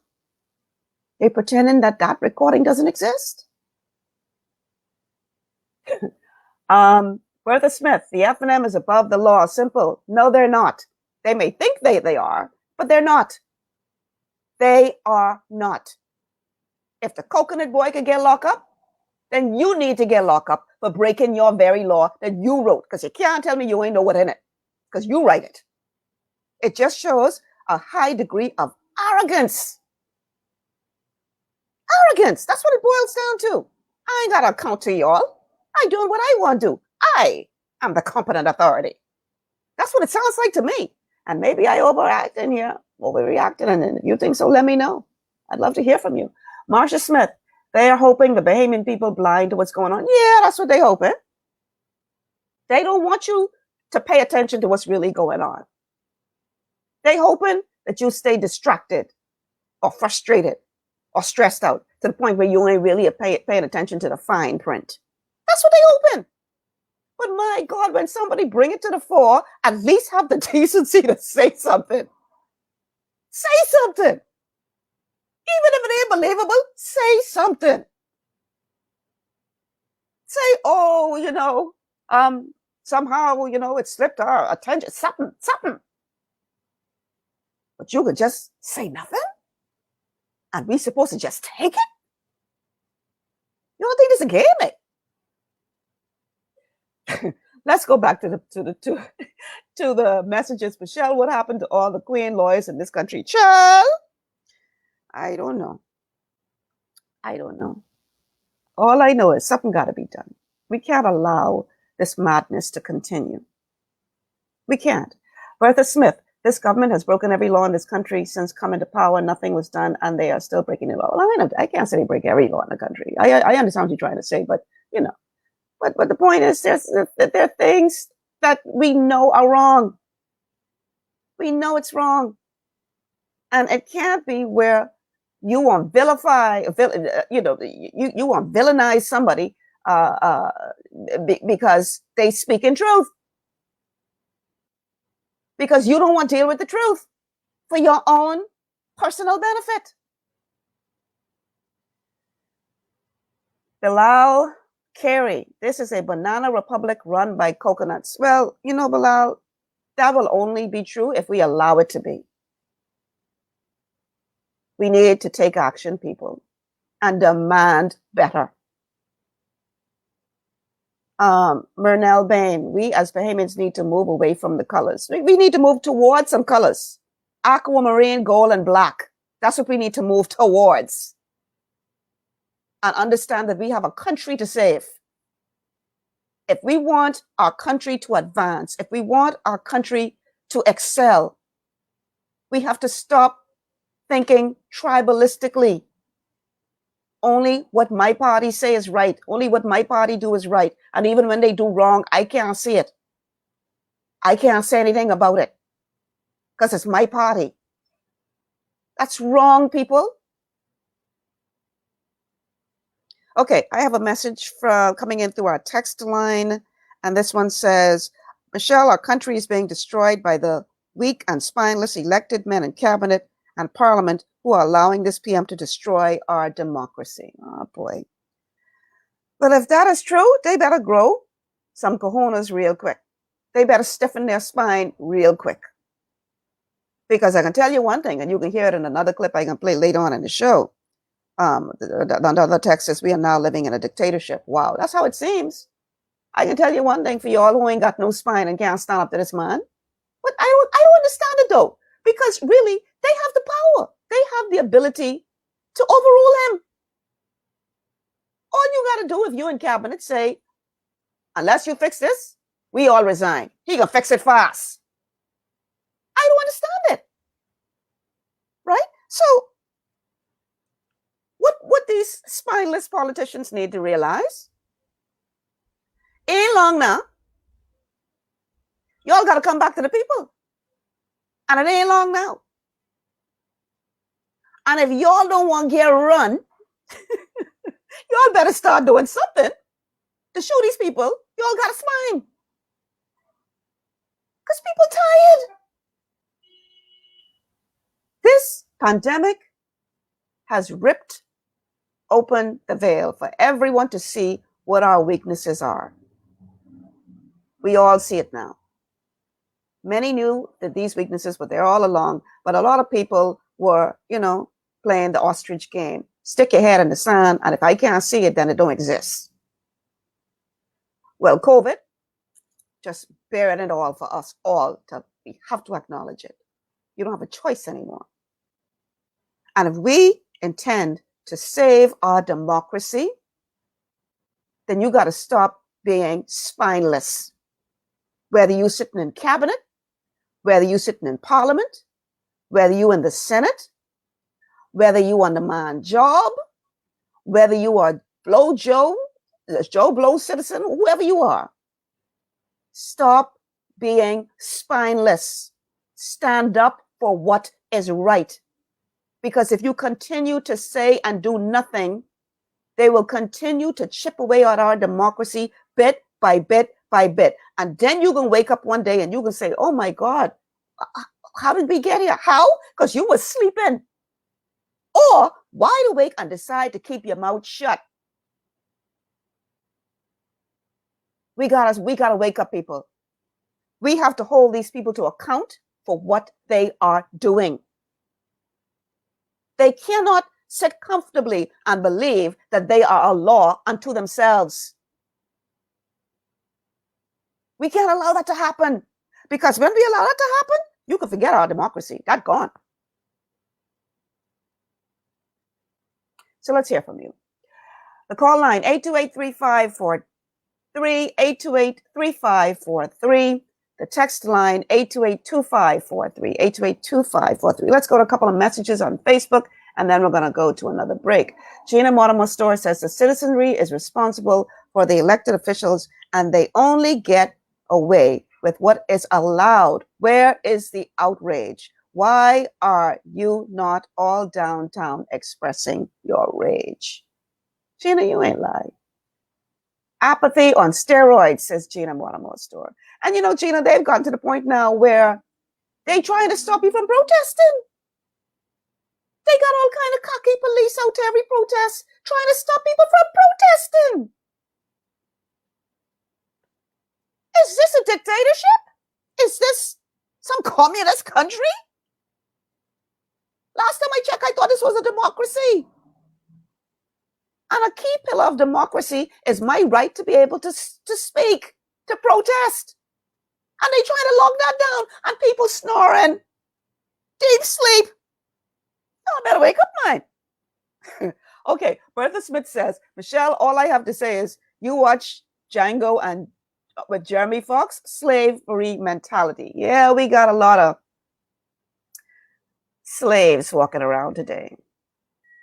They're pretending that that recording doesn't exist. Bertha Smith, the F&M is above the law. Simple. No, they're not. They may think they are, but they're not. They are not. If the coconut boy could get locked up, then you need to get locked up for breaking your very law that you wrote. Because you can't tell me you ain't know what in it. Because you write it. It just shows a high degree of arrogance. Arrogance. That's what it boils down to. I ain't got to account to y'all. I'm doing what I want to do. I am the competent authority. That's what it sounds like to me. And maybe I overreacting here, overreacting. And if you think so, let me know. I'd love to hear from you. Marsha Smith, they are hoping the Bahamian people blind to what's going on. Yeah, that's what they're hoping. They don't want you to pay attention to what's really going on. They hoping that you stay distracted or frustrated or stressed out to the point where you ain't really paying attention to the fine print. That's what they hoping. But my God, when somebody bring it to the fore, at least have the decency to say something. Say something. Even if it ain't believable, say something. Say, oh, you know, somehow, you know, it slipped our attention. Something. But you could just say nothing? And we supposed to just take it? You don't think this is a game, mate? Let's go back to the messages. Michelle, what happened to all the queen lawyers in this country? Child, I don't know. All I know is something got to be done. We can't allow this madness to continue. We can't. Bertha Smith, this government has broken every law in this country since coming to power. Nothing was done, and they are still breaking the law. Well, I can't say they break every law in the country. I understand what you're trying to say, but you know. But the point is, there are things that we know are wrong. We know it's wrong, and it can't be where you want vilify, you want villainize somebody because they speak in truth. Because you don't want to deal with the truth for your own personal benefit. Bilal Carey, this is a banana republic run by coconuts. Well, you know, Bilal, that will only be true if we allow it to be. We need to take action, people, and demand better. Mernell Bain, we as Bahamians need to move away from the colors. We need to move towards some colors. Aquamarine, gold, and black. That's what we need to move towards. And understand that we have a country to save. If we want our country to advance, if we want our country to excel, we have to stop thinking tribalistically. Only what my party say is right. Only what my party do is right. And even when they do wrong, I can't see it. I can't say anything about it because it's my party. That's wrong, people. Okay, I have a message coming in through our text line, and this one says, Michelle, our country is being destroyed by the weak and spineless elected men in cabinet and parliament who are allowing this PM to destroy our democracy. Oh, boy. But if that is true, they better grow some cojones real quick. They better stiffen their spine real quick. Because I can tell you one thing, and you can hear it in another clip I can play later on in the show. The text says, we are now living in a dictatorship. Wow, that's how it seems. I can tell you one thing for y'all who ain't got no spine and can't stand up to this man. But I don't understand it though, because really, they have the power. They have the ability to overrule him. All you got to do if you're in cabinet, say, unless you fix this, we all resign. He gonna fix it fast. I don't understand it. Right? So, what these spineless politicians need to realize, ain't long now, y'all got to come back to the people. And it ain't long now. And if y'all don't want to get run, y'all better start doing something to show these people y'all got a spine. Because people tired. This pandemic has ripped open the veil for everyone to see what our weaknesses are. We all see it now. Many knew that these weaknesses were there all along, but a lot of people were, playing the ostrich game. Stick your head in the sand, and if I can't see it, then it don't exist. Well, COVID, just bearing it all for us all. We have to acknowledge it. You don't have a choice anymore. And if we intend to save our democracy, then you got to stop being spineless. Whether you're sitting in cabinet, whether you're sitting in parliament, whether you're in the Senate, whether you on the man job, whether you are Joe Blow citizen, whoever you are, stop being spineless. Stand up for what is right. Because if you continue to say and do nothing, they will continue to chip away at our democracy bit by bit by bit. And then you can wake up one day and you can say, oh my God, how did we get here? How? Because you were sleeping. Or wide awake and decide to keep your mouth shut. We gotta wake up, people. We have to hold these people to account for what they are doing. They cannot sit comfortably and believe that they are a law unto themselves. We can't allow that to happen, because when we allow that to happen, you can forget our democracy. That's gone. So let's hear from you. The call line, 828-3543, 828-3543. The text line, 828-2543, 828-2543. Let's go to a couple of messages on Facebook, and then we're going to go to another break. Gina Mortimer Store says the citizenry is responsible for the elected officials, and they only get away with what is allowed. Where is the outrage? Why are you not all downtown expressing your rage? Gina, you ain't lying. Apathy on steroids, says Gina Mortimer Store. And Gina, they've gotten to the point now where they're trying to stop you from protesting. They got all kind of cocky police out to every protest trying to stop people from protesting. Is this a dictatorship? Is this some communist country? Last time I checked, I thought this was a democracy. And And a key pillar of democracy is my right to be able to speak, to protest. And they try to lock that down, and people snoring, deep sleep. Oh, I better wake up, man. Okay, Bertha Smith says, Michelle, all I have to say is you watch Django and with Jeremy Fox, slavery mentality. Yeah, we got a lot of slaves walking around today.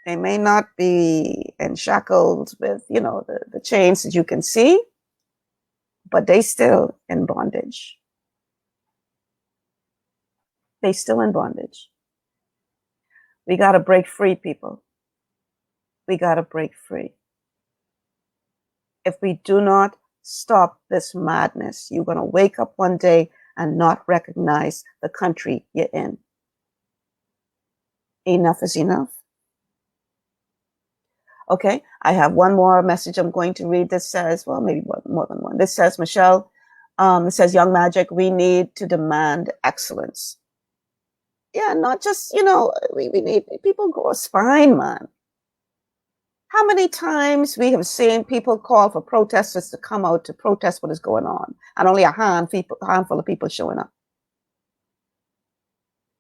They may not be shackled with, the chains that you can see, but they still in bondage. They still in bondage. We got to break free, people. We got to break free. If we do not stop this madness, you're going to wake up one day and not recognize the country you're in. Enough is enough. Okay, I have one more message I'm going to read. This says, well, maybe more than one. This says, Michelle, it says, Young Magic, we need to demand excellence. Yeah, not just, we need people grow a spine, man. How many times we have seen people call for protesters to come out to protest what is going on, and only a handful of people showing up.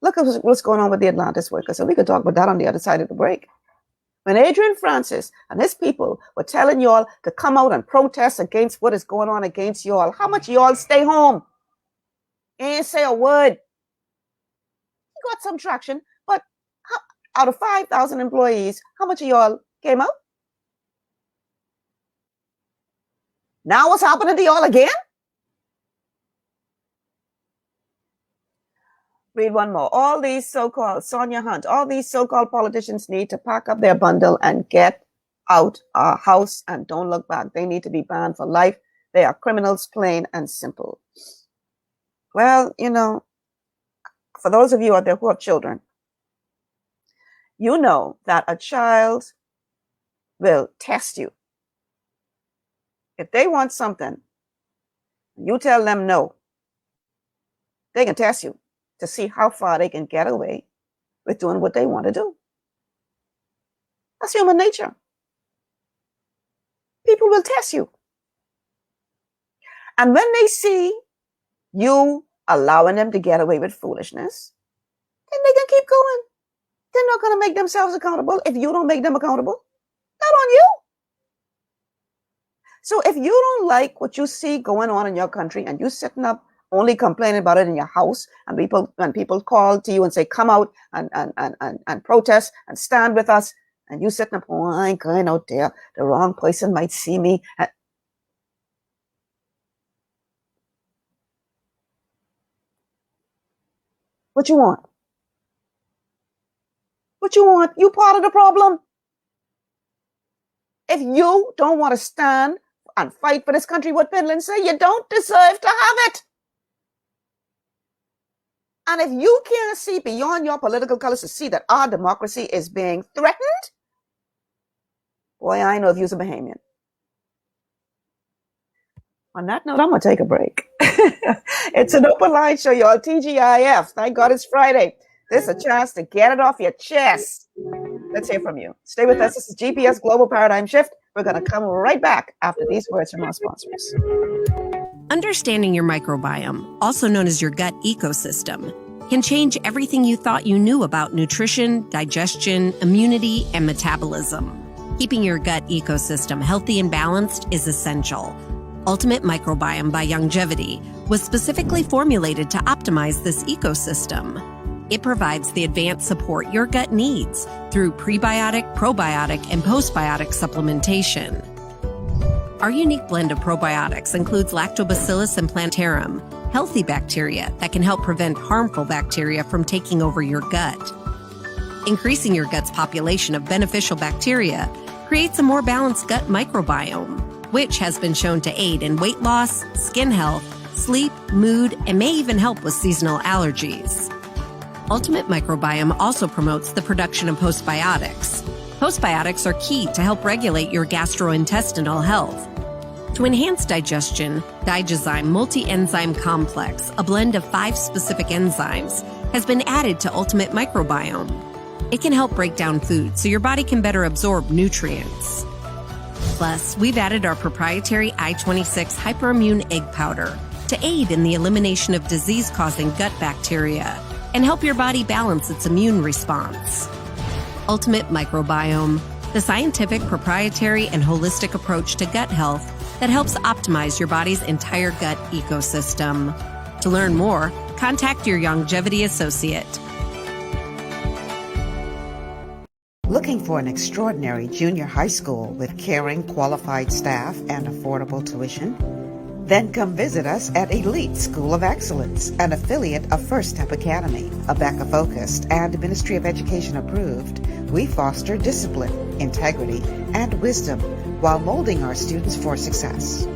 Look at what's going on with the Atlantis workers, and we could talk about that on the other side of the break. When Adrian Francis and his people were telling y'all to come out and protest against what is going on against y'all, how much y'all stay home? Ain't say a word. You got some traction, but out of 5,000 employees, how much of y'all came out? Now what's happening to y'all again? Read one more. All these so-called, Sonia Hunt, all these so-called politicians need to pack up their bundle and get out our house and don't look back. They need to be banned for life. They are criminals, plain and simple. Well, for those of you out there who have children, you know that a child will test you. If they want something, you tell them no. They can test you to see how far they can get away with doing what they want to do. That's human nature. People will test you. And when they see you allowing them to get away with foolishness, then they can keep going. They're not going to make themselves accountable if you don't make them accountable. Not on you. So if you don't like what you see going on in your country and you sitting up only complaining about it in your house, and when people call to you and say, come out and protest and stand with us, and you sitting up, oh, I ain't going out there. The wrong person might see me. What you want? What you want? You part of the problem. If you don't want to stand and fight for this country, what Finland say, you don't deserve to have it. And if you can't see beyond your political colors to see that our democracy is being threatened, boy, I know if you're a Bahamian. On that note, I'm going to take a break. It's an open line show, y'all. TGIF. Thank God it's Friday. This is a chance to get it off your chest. Let's hear from you. Stay with us. This is GPS Global Paradigm Shift. We're going to come right back after these words from our sponsors. Understanding your microbiome, also known as your gut ecosystem, can change everything you thought you knew about nutrition, digestion, immunity, and metabolism. Keeping your gut ecosystem healthy and balanced is essential. Ultimate Microbiome by Youngevity was specifically formulated to optimize this ecosystem. It provides the advanced support your gut needs through prebiotic, probiotic, and postbiotic supplementation. Our unique blend of probiotics includes Lactobacillus and Plantarum, healthy bacteria that can help prevent harmful bacteria from taking over your gut. Increasing your gut's population of beneficial bacteria creates a more balanced gut microbiome, which has been shown to aid in weight loss, skin health, sleep, mood, and may even help with seasonal allergies. Ultimate Microbiome also promotes the production of postbiotics. Postbiotics are key to help regulate your gastrointestinal health. To enhance digestion, Digizyme Multi-Enzyme Complex, a blend of 5 specific enzymes, has been added to Ultimate Microbiome. It can help break down food so your body can better absorb nutrients. Plus, we've added our proprietary I-26 hyperimmune egg powder to aid in the elimination of disease-causing gut bacteria and help your body balance its immune response. Ultimate Microbiome, the scientific, proprietary, and holistic approach to gut health that helps optimize your body's entire gut ecosystem. To learn more, contact your Longevity associate. Looking for an extraordinary junior high school with caring, qualified staff and affordable tuition? Then come visit us at Elite School of Excellence, an affiliate of First Step Academy. ABECA-focused and Ministry of Education approved, we foster discipline, integrity, and wisdom while molding our students for success.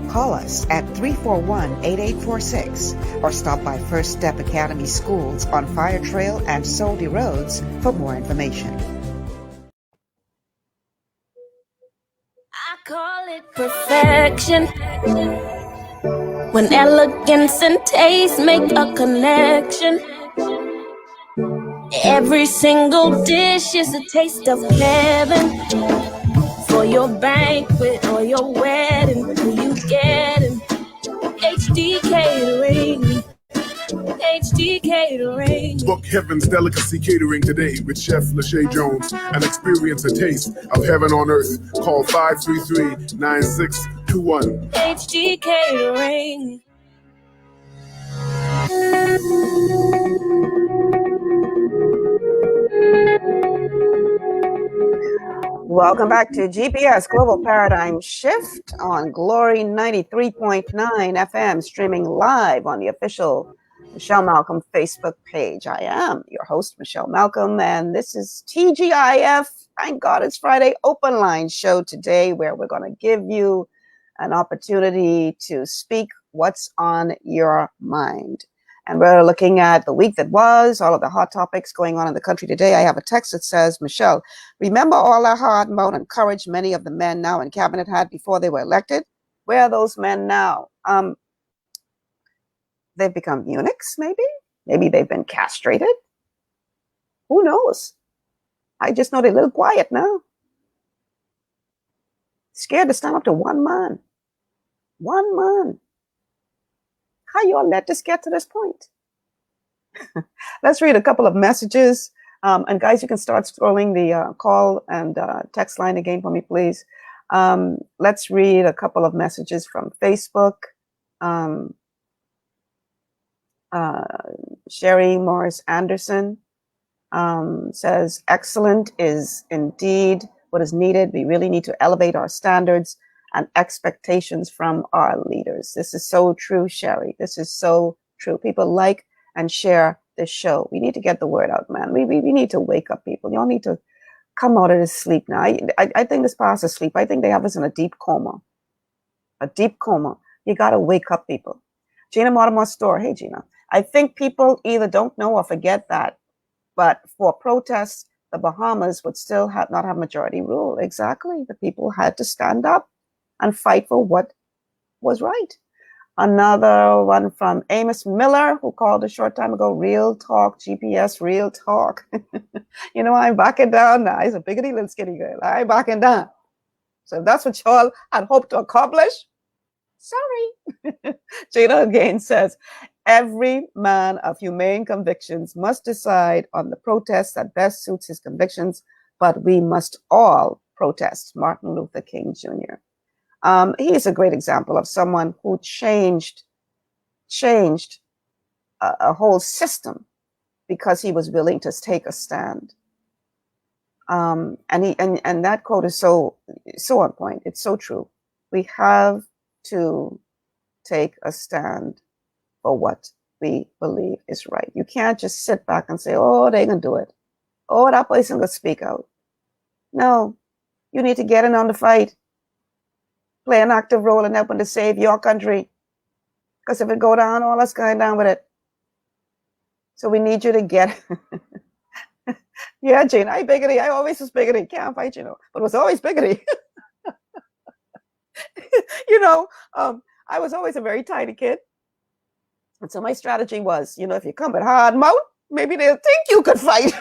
Call us at 341-8846 or stop by First Step Academy schools on Fire Trail and Soldy Roads for more information. I call it perfection. When elegance and taste make a connection. Every single dish is a taste of heaven. For your banquet or your wedding, who you getting? HD Catering. HD Catering. Book Heaven's Delicacy Catering today with Chef Lachey Jones and experience a taste of heaven on earth. Call 533-9621. HD Catering. Welcome back to GPS Global Paradigm Shift on Glory 93.9 FM, streaming live on the official Michelle Malcolm Facebook page. I am your host, Michelle Malcolm, and this is TGIF. Thank God it's Friday Open Line show today, where we're going to give you an opportunity to speak what's on your mind. And we're looking at the week that was, all of the hot topics going on in the country today. I have a text that says, Michelle, remember all the hard mode and courage many of the men now in cabinet had before they were elected? Where are those men now? They've become eunuchs, maybe? Maybe they've been castrated. Who knows? I just know they're a little quiet now. Scared to stand up to one man. One man. How you all let this get to this point? Let's read a couple of messages. And guys, you can start scrolling the call and text line again for me, please. Let's read a couple of messages from Facebook. Sherry Morris Anderson says, excellent is indeed what is needed. We really need to elevate our standards and expectations from our leaders. This is so true, Sherry. This is so true. People like and share this show. We need to get the word out, man. We need to wake up people. Y'all need to come out of this sleep now. I think this past is sleep. I think they have us in a deep coma. A deep coma. You got to wake up, people. Gina Mortimer Store. Hey, Gina. I think people either don't know or forget that. But for protests, the Bahamas would still not have majority rule. Exactly. The people had to stand up and fight for what was right. Another one from Amos Miller, who called a short time ago, real talk, GPS, real talk. You know, I'm backing down now. He's a biggity little skinny girl. I'm backing down. So if that's what y'all had hoped to accomplish, sorry. Jada again says, every man of humane convictions must decide on the protest that best suits his convictions, but we must all protest. Martin Luther King Jr. He's a great example of someone who changed a whole system because he was willing to take a stand. And that quote is so on point. It's so true. We have to take a stand for what we believe is right. You can't just sit back and say, "Oh, they can do it. Oh, that person can speak out." No, you need to get in on the fight. Play an active role in helping to save your country. Because if it go down, all us going down with it. So we need you to get... Yeah, Jane, I biggity. I always was biggity. Can't fight, you know. But it was always biggity. You know, I was always a very tiny kid. And so my strategy was, you know, if you come with hard mouth, maybe they'll think you could fight.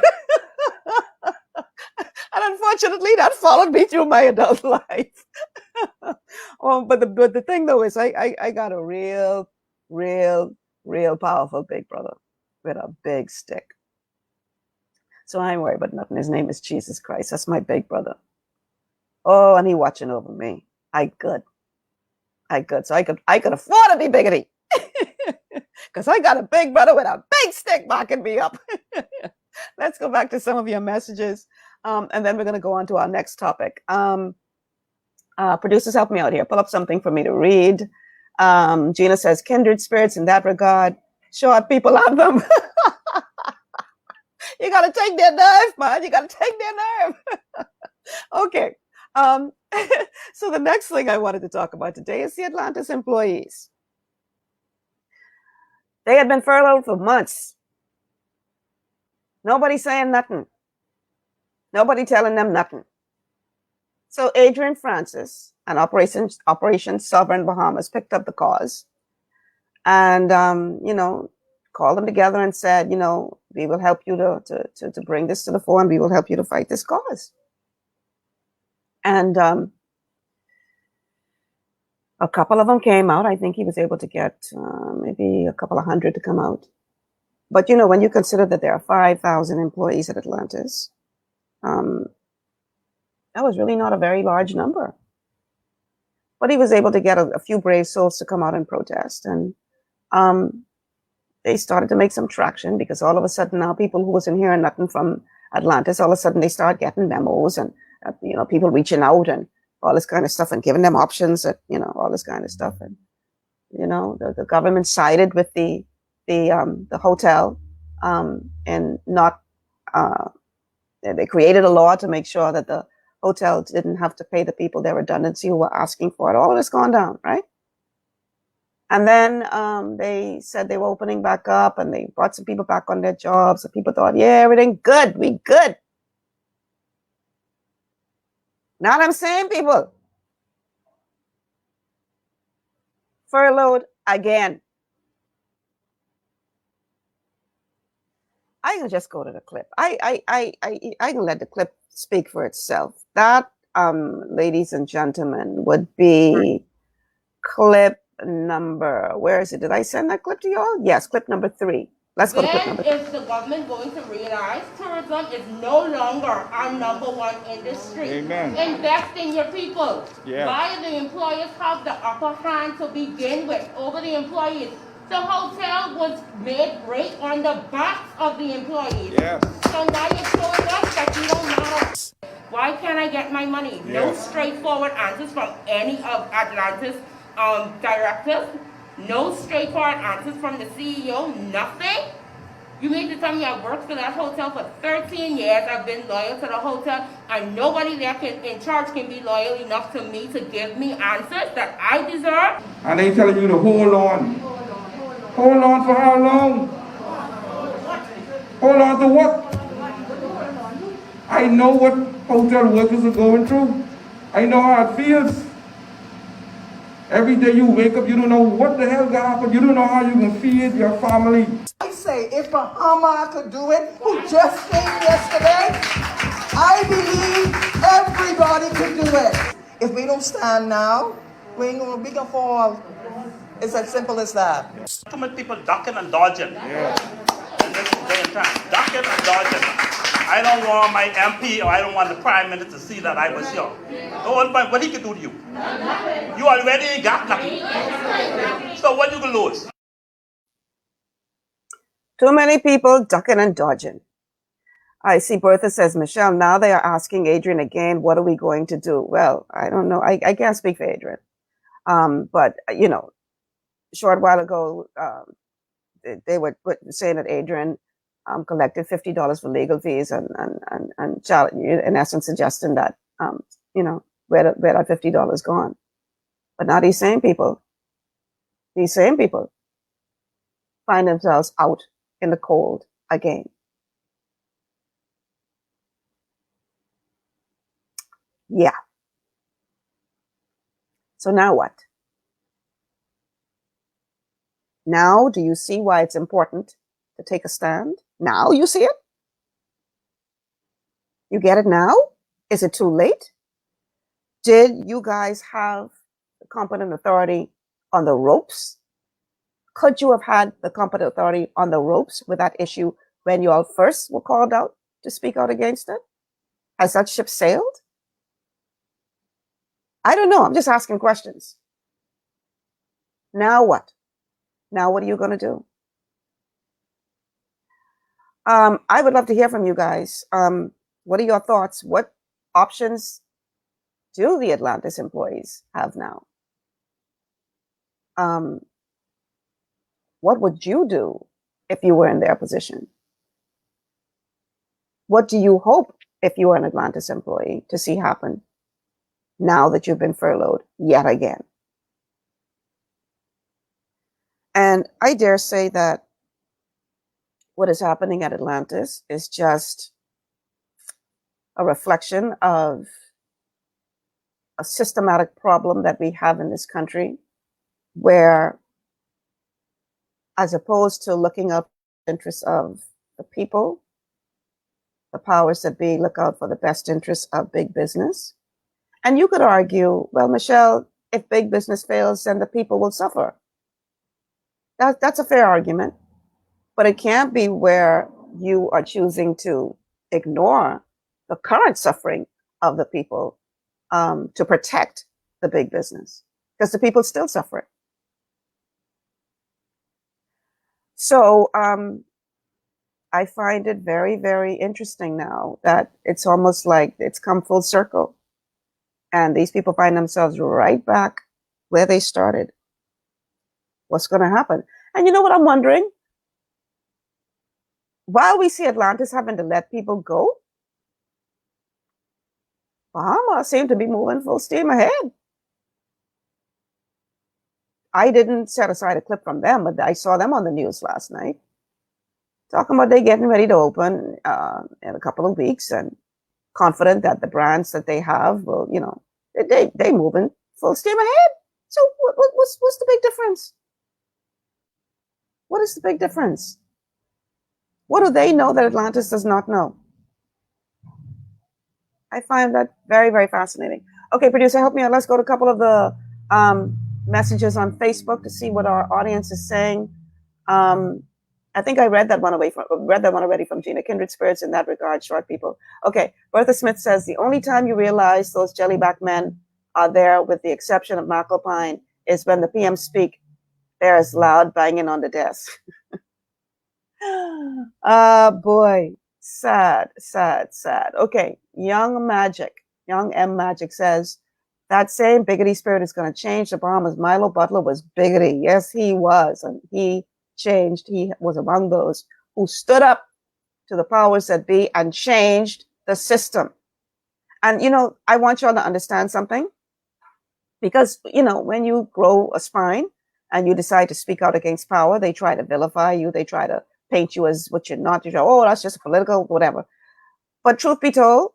And unfortunately, that followed me through my adult life. But the thing though is, I got a real powerful big brother with a big stick. So I ain't worried about nothing. His name is Jesus Christ. That's my big brother. Oh, and he watching over me. I good. So I could afford to be biggity. Because I got a big brother with a big stick backing me up. Let's go back to some of your messages. And then we're going to go on to our next topic. Producers, help me out here. Pull up something for me to read. Gina says, kindred spirits in that regard. Short people have them. You got to take their nerve, man. You got to take their nerve. Okay. So the next thing I wanted to talk about today is the Atlantis employees. They had been furloughed for months. Nobody saying nothing. Nobody telling them nothing. So Adrian Francis and Operation Sovereign Bahamas picked up the cause and, called them together and said, we will help you to bring this to the fore and we will help you to fight this cause. And a couple of them came out. I think he was able to get maybe a couple of hundred to come out. But, when you consider that there are 5,000 employees at Atlantis, that was really not a very large number. But he was able to get a few brave souls to come out and protest. And they started to make some traction because all of a sudden now people who wasn't hearing nothing from Atlantis, all of a sudden they start getting memos and, people reaching out and all this kind of stuff and giving them options that, all this kind of stuff. And, the government sided with the hotel and not, they created a law to make sure that the hotel didn't have to pay the people their redundancy who were asking for it. All of this gone down, right? And then they said they were opening back up and they brought some people back on their jobs. And people thought, yeah, everything good. We good. Now I'm saying, people, furloughed again. I can just go to the clip. I can let the clip speak for itself. That, ladies and gentlemen, would be clip number, where is it? Did I send that clip to y'all? Yes, clip number 3. Let's go to clip number 3. Is the government going to realize tourism is no longer our #1 industry? Amen. Invest in your people. Yeah. Why do the employers have the upper hand to begin with over the employees? The hotel was made great on the backs of the employees. Yes. So now you're showing us that you don't know. Why can't I get my money? Yes. No straightforward answers from any of Atlantis directors. No straightforward answers from the CEO. Nothing. You mean to tell me I worked for that hotel for 13 years. I've been loyal to the hotel, and nobody there in charge can be loyal enough to me to give me answers that I deserve? And they telling you to hold on. Hold on for how long? Hold on to what? I know what hotel workers are going through. I know how it feels. Every day you wake up, you don't know what the hell got happened. You don't know how you can feed your family. I say, if Bahama could do it, who just came yesterday, I believe everybody could do it. If we don't stand now, we gonna fall. It's as simple as that. Too many people ducking and dodging. Yeah. And this is day and time. Ducking and dodging. I don't want my MP or I don't want the Prime Minister to see that I was here. What he can do to you? You already got nothing. So what you can lose? Too many people ducking and dodging. I see Bertha says, Michelle, now they are asking Adrian again, what are we going to do? Well, I don't know. I can't speak for Adrian. But, short while ago, they were saying that Adrian collected $50 for legal fees and in essence suggesting that, where that $50 gone. But now these same people find themselves out in the cold again. Yeah. So now what? Now, do you see why it's important to take a stand? Now you see it? You get it now? Is it too late? Did you guys have the competent authority on the ropes? Could you have had the competent authority on the ropes with that issue when you all first were called out to speak out against it? Has that ship sailed? I don't know. I'm just asking questions. Now what? Now what are you going to do? I would love to hear from you guys. What are your thoughts? What options do the Atlantis employees have now? What would you do if you were in their position? What do you hope, if you were an Atlantis employee, to see happen now that you've been furloughed yet again? And I dare say that what is happening at Atlantis is just a reflection of a systematic problem that we have in this country, where, as opposed to looking out for the interests of the people, the powers that be look out for the best interests of big business. And you could argue, well, Michelle, if big business fails, then the people will suffer. That's a fair argument, but it can't be where you are choosing to ignore the current suffering of the people to protect the big business, because the people still suffer. So I find it very, very interesting now that it's almost like it's come full circle. And these people find themselves right back where they started. What's going to happen? And you know what I'm wondering? While we see Atlantis having to let people go, Bahamas seem to be moving full steam ahead. I didn't set aside a clip from them, but I saw them on the news last night, talking about they getting ready to open in a couple of weeks, and confident that the brands that they have will, you know, they moving full steam ahead. So what's the big difference? What is the big difference? What do they know that Atlantis does not know? I find that very, very fascinating. Okay, producer, help me out. Let's go to a couple of the messages on Facebook to see what our audience is saying. I think I read that one already from Gina. Kindred spirits in that regard, short people. Okay, Bertha Smith says, the only time you realize those jellyback men are there, with the exception of McAlpine, is when the PM speak. There is loud banging on the desk. Boy, sad, sad, sad. Okay, Young M Magic says, that same biggity spirit is going to change the Bahamas. Milo Butler was biggity. Yes, he was. And he changed. He was among those who stood up to the powers that be and changed the system. And, you know, I want you all to understand something. Because, you know, when you grow a spine and you decide to speak out against power, they try to vilify you. They try to paint you as what you're not. You say, oh, that's just political, whatever. But truth be told,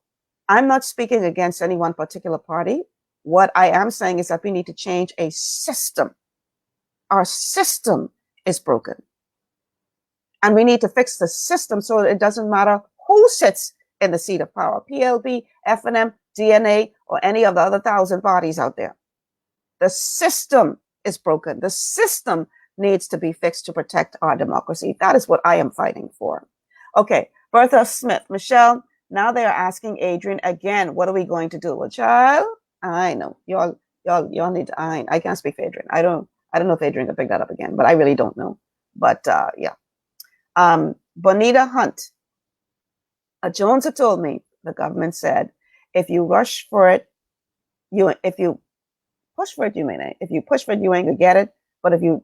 I'm not speaking against any one particular party. What I am saying is that we need to change a system. Our system is broken. And we need to fix the system so it doesn't matter who sits in the seat of power, PLB, FNM, DNA, or any of the other 1,000 bodies out there. The system is broken. The system needs to be fixed to protect our democracy. That is what I am fighting for. Okay, Bertha Smith. Michelle, now they are asking Adrian again, what are we going to do? Well, child, I know. Y'all need to, I can't speak for Adrian. I don't know if Adrian can pick that up again, but I really don't know. But yeah. Bonita Hunt. Jones had told me, the government said, if you rush for it, if you push for it, you may not. If you push for it, you ain't gonna get it. But if you,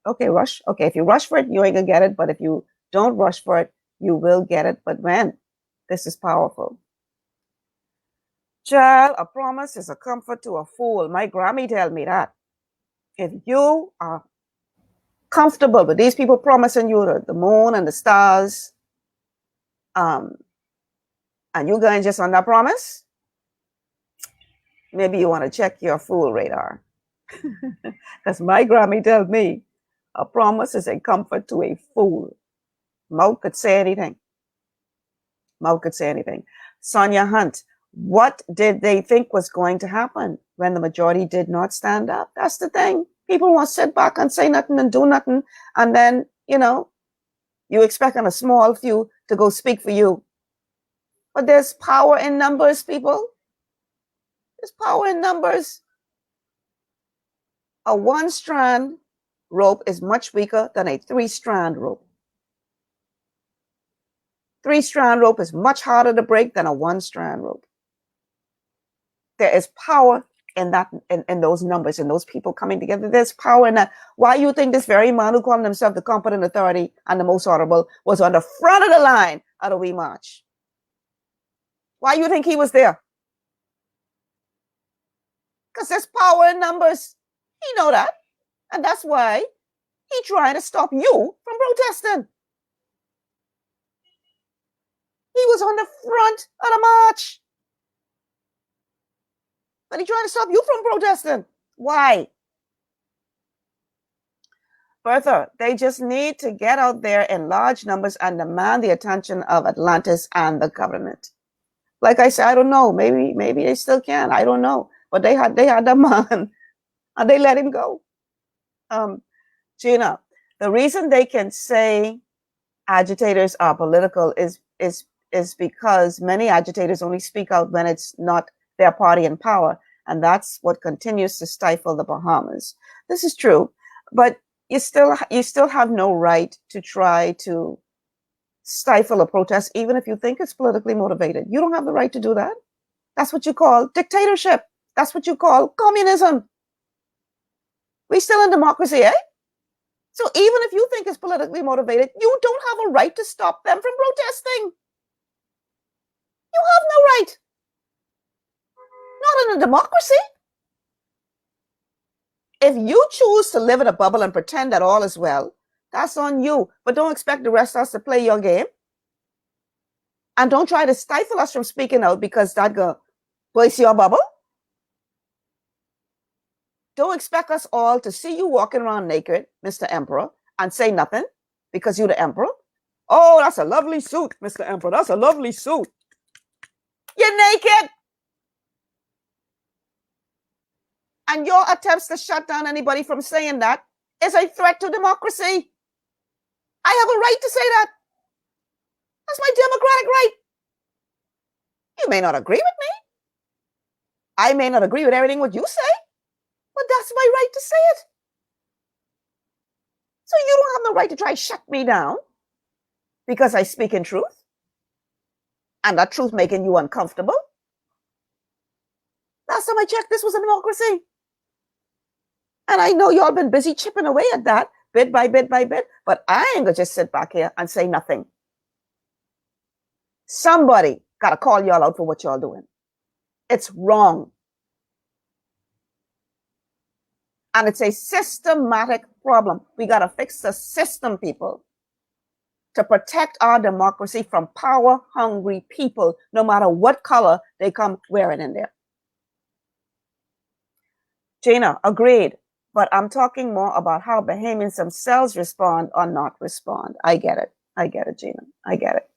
rush. Okay, if you rush for it, you ain't gonna get it. But if you don't rush for it, you will get it. But when? This is powerful. Child, a promise is a comfort to a fool. My Grammy tell me that. If you are comfortable with these people promising you the moon and the stars, and you're going just on that promise, maybe you want to check your fool radar. Because my Grammy tells me a promise is a comfort to a fool. Mouth could say anything. Mouth could say anything. Sonia Hunt, What did they think was going to happen when the majority did not stand up? That's the thing. People want to sit back and say nothing and do nothing. And then, you expecting a small few to go speak for you. But there's power in numbers, people. There's power in numbers. A 1-strand rope is much weaker than a 3-strand rope. 3-strand rope is much harder to break than a 1-strand rope. There is power in that, in those numbers, in those people coming together. There's power in that. Why you think this very man who called himself the competent authority and the most honorable was on the front of the line at a We March? Why you think he was there? Because there's power in numbers. He know that. And that's why he trying to stop you from protesting. He was on the front of the march. But he trying to stop you from protesting. Why? Bertha, they just need to get out there in large numbers and demand the attention of Atlantis and the government. Like I said, I don't know. Maybe they still can. I don't know. But they had the man and they let him go. Gina, the reason they can say agitators are political is because many agitators only speak out when it's not their party in power, and that's what continues to stifle the Bahamas. This is true, but you still have no right to try to stifle a protest, even if you think it's politically motivated. You don't have the right to do that. That's what you call dictatorship. That's what you call communism. We still in democracy, eh? So even if you think it's politically motivated, you don't have a right to stop them from protesting. You have no right. Not in a democracy. If you choose to live in a bubble and pretend that all is well, that's on you. But don't expect the rest of us to play your game. And don't try to stifle us from speaking out because that go burst your bubble. Don't expect us all to see you walking around naked, Mr. Emperor, and say nothing because you're the emperor. Oh, that's a lovely suit, Mr. Emperor. That's a lovely suit. You're naked. And your attempts to shut down anybody from saying that is a threat to democracy. I have a right to say that. That's my democratic right. You may not agree with me. I may not agree with everything what you say, but that's my right to say it. So you don't have no right to try to shut me down because I speak in truth. And that truth making you uncomfortable. Last time I checked, this was a democracy. And I know y'all been busy chipping away at that bit by bit by bit, but I ain't gonna just sit back here and say nothing. Somebody gotta call y'all out for what y'all doing. It's wrong. And it's a systematic problem. We gotta fix the system, people, to protect our democracy from power-hungry people, no matter what color they come wearing in there. Gina, agreed. But I'm talking more about how Bahamians themselves respond or not respond. I get it. I get it, Gina. I get it.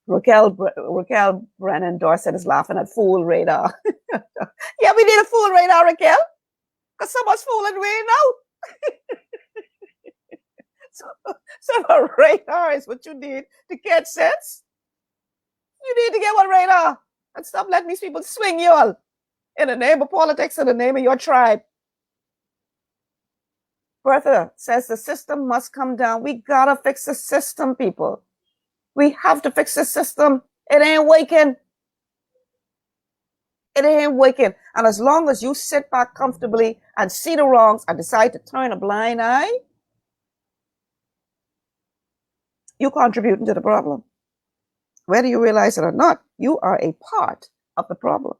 Raquel Brennan Dorset is laughing at fool radar. Yeah, we need a fool radar, Raquel. Because someone's fooling me now. So a radar is what you need to get sense. You need to get one radar and stop letting these people swing you all in the name of politics, in the name of your tribe. Bertha says the system must come down. We gotta fix the system, people. We have to fix the system. It ain't working. It ain't working. And as long as you sit back comfortably and see the wrongs and decide to turn a blind eye, you're contributing to the problem. Whether you realize it or not, you are a part of the problem.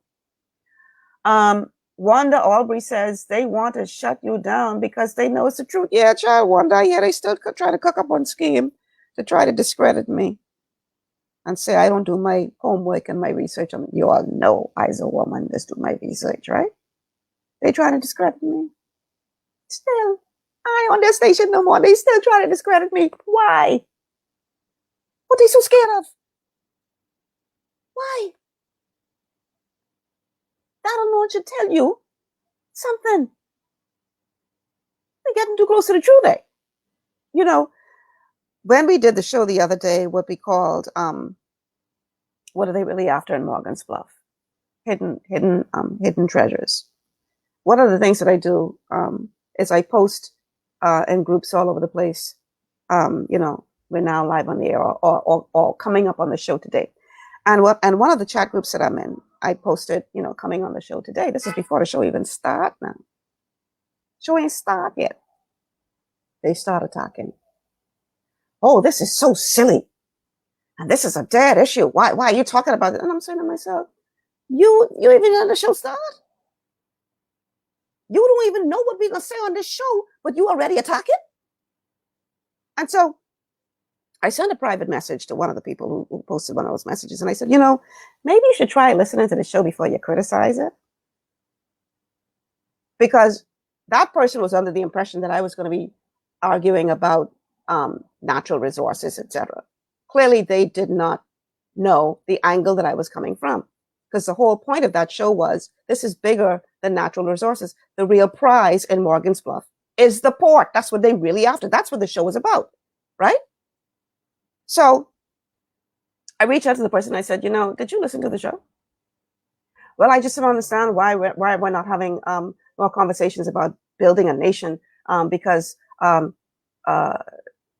Wanda Albury says they want to shut you down because they know it's the truth. Yeah, child, Wanda, yeah, they still try to cook up one scheme to try to discredit me and say I don't do my homework and my research. I mean, you all know I, as a woman, just do my research, right? They try to discredit me. Still, I on their station no more. They still try to discredit me. Why? What are they so scared of? Why? That alone should tell you something. We're getting too close to the truth, eh? You know, when we did the show the other day, what we called, what are they really after in Morgan's Bluff? Hidden treasures. One of the things that I do is I post in groups all over the place. You know, we're now live on the air or coming up on the show today. And one of the chat groups that I'm in, I posted, you know, coming on the show today. This is before the show even start now. Show ain't start yet. They start attacking. Oh, this is so silly. And this is a dead issue. Why are you talking about it? And I'm saying to myself, you even let the show start? You don't even know what we're going to say on this show, but you already attacking? And so I sent a private message to one of the people who posted one of those messages. And I said, you know, maybe you should try listening to the show before you criticize it. Because that person was under the impression that I was going to be arguing about natural resources, etc. Clearly, they did not know the angle that I was coming from. Because the whole point of that show was, this is bigger than natural resources. The real prize in Morgan's Bluff is the port. That's what they really after. That's what the show was about, right? So I reached out to the person and I said, you know, did you listen to the show? Well, I just don't understand why we're not having more conversations about building a nation because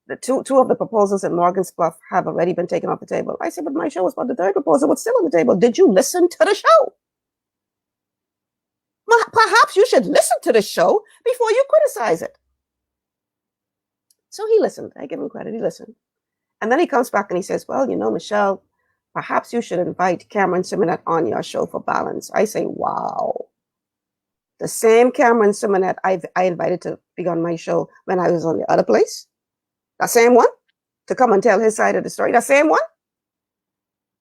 the two of the proposals in Morgan's Bluff have already been taken off the table. I said, but my show was about the third proposal. What's still on the table? Did you listen to the show? Perhaps you should listen to the show before you criticize it. So he listened. I give him credit. He listened. And then he comes back and he says, well, you know, Michelle, perhaps you should invite Cameron Simonet on your show for balance. I say, wow. The same Cameron Simonet I invited to be on my show when I was on the other place. That same one to come and tell his side of the story. That same one.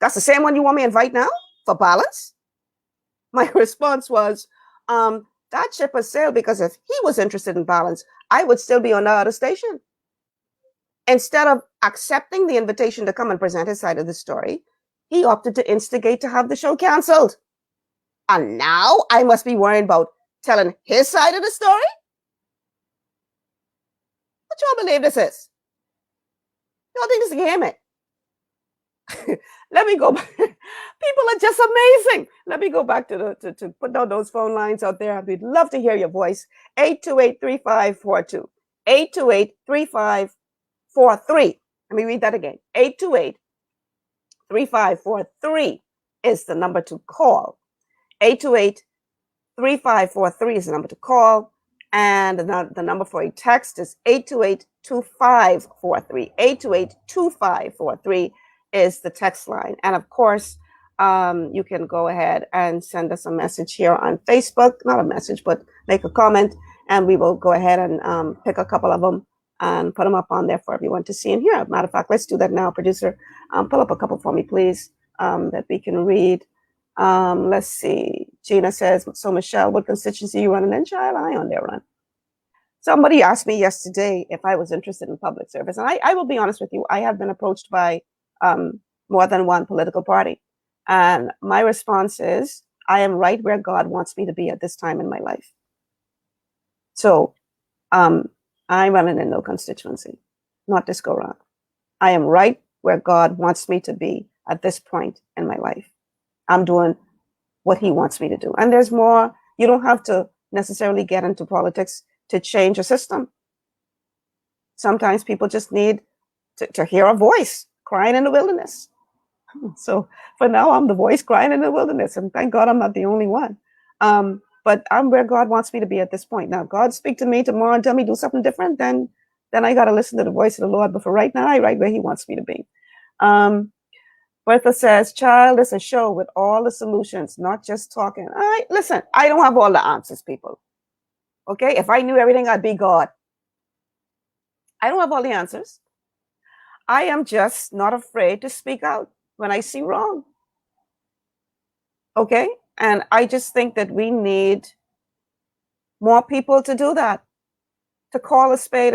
That's the same one you want me to invite now for balance? My response was, that ship has sailed because if he was interested in balance, I would still be on the other station. Instead of accepting the invitation to come and present his side of the story, he opted to instigate to have the show canceled. And now I must be worried about telling his side of the story? What y'all believe this is? Y'all think this is a game, eh? Let me go back. People are just amazing. Let me go back to put down those phone lines out there. We'd love to hear your voice. 828-3542. 828-3543. Let me read that again. 828-3543 is the number to call. 828-3543 is the number to call. And the number for a text is 828-2543. 828-2543 is the text line. And of course, you can go ahead and send us a message here on Facebook. Not a message, but make a comment. And we will go ahead and pick a couple of them and put them up on there for everyone to see and hear. Matter of fact, let's do that now. Producer, pull up a couple for me, please, that we can read. Let's see. Gina says, so Michelle, what constituency you running in? Child, I on there run. Somebody asked me yesterday if I was interested in public service. And I will be honest with you, I have been approached by more than one political party. And my response is, I am right where God wants me to be at this time in my life. So I'm running in no constituency, not this go round. I am right where God wants me to be at this point in my life. I'm doing what he wants me to do. And there's more. You don't have to necessarily get into politics to change a system. Sometimes people just need to hear a voice crying in the wilderness. So for now, I'm the voice crying in the wilderness. And thank God I'm not the only one. But I'm where God wants me to be at this point. Now, God speak to me tomorrow and tell me do something different, then I got to listen to the voice of the Lord. But for right now, I right where he wants me to be. Bertha says, child, it's a show with all the solutions, not just talking. All right, listen, I don't have all the answers, people. Okay, if I knew everything, I'd be God. I don't have all the answers. I am just not afraid to speak out when I see wrong. Okay, and I just think that we need more people to do that, to call a spade,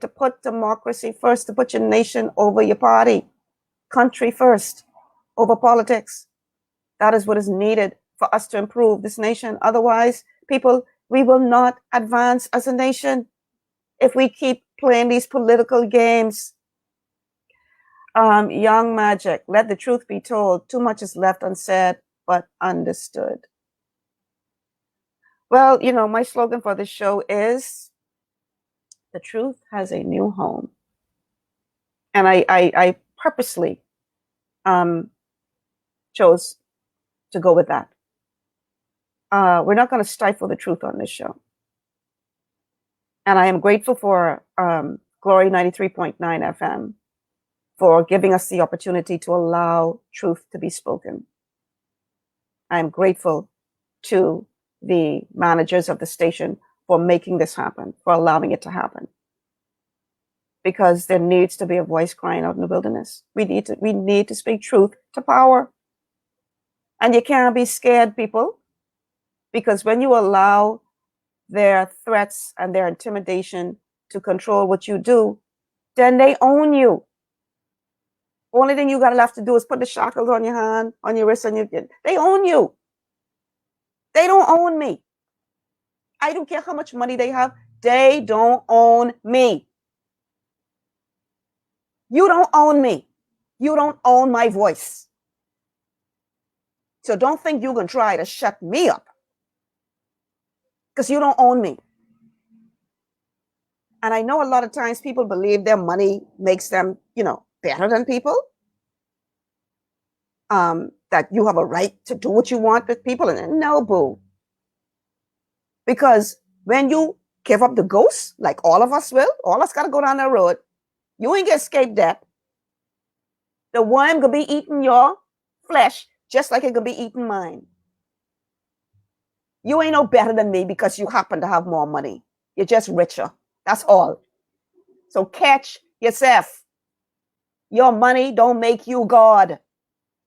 to put democracy first, to put your nation over your party, country first, over politics. That is what is needed for us to improve this nation. Otherwise, people, we will not advance as a nation if we keep playing these political games. Young Magic, let the truth be told. Too much is left unsaid, but understood. Well, you know, my slogan for this show is the truth has a new home. And I purposely chose to go with that. We're not going to stifle the truth on this show. And I am grateful for Glory 93.9 FM for giving us the opportunity to allow truth to be spoken. I am grateful to the managers of the station for making this happen, for allowing it to happen. Because there needs to be a voice crying out in the wilderness. We need to speak truth to power. And you can't be scared, people, because when you allow their threats and their intimidation to control what you do, then they own you. Only thing you got left to do is put the shackles on your hand, on your wrist, they own you. They don't own me. I don't care how much money they have. They don't own me. You don't own me. You don't own my voice. So don't think you can try to shut me up, because you don't own me. And I know a lot of times people believe their money makes them, you know, better than people. That you have a right to do what you want with people. And no, boo. Because when you give up the ghost, like all of us will, all of us got to go down that road, you ain't gonna escape death. The worm could be eating your flesh just like it could be eating mine. You ain't no better than me because you happen to have more money. You're just richer. That's all. So catch yourself. Your money don't make you God.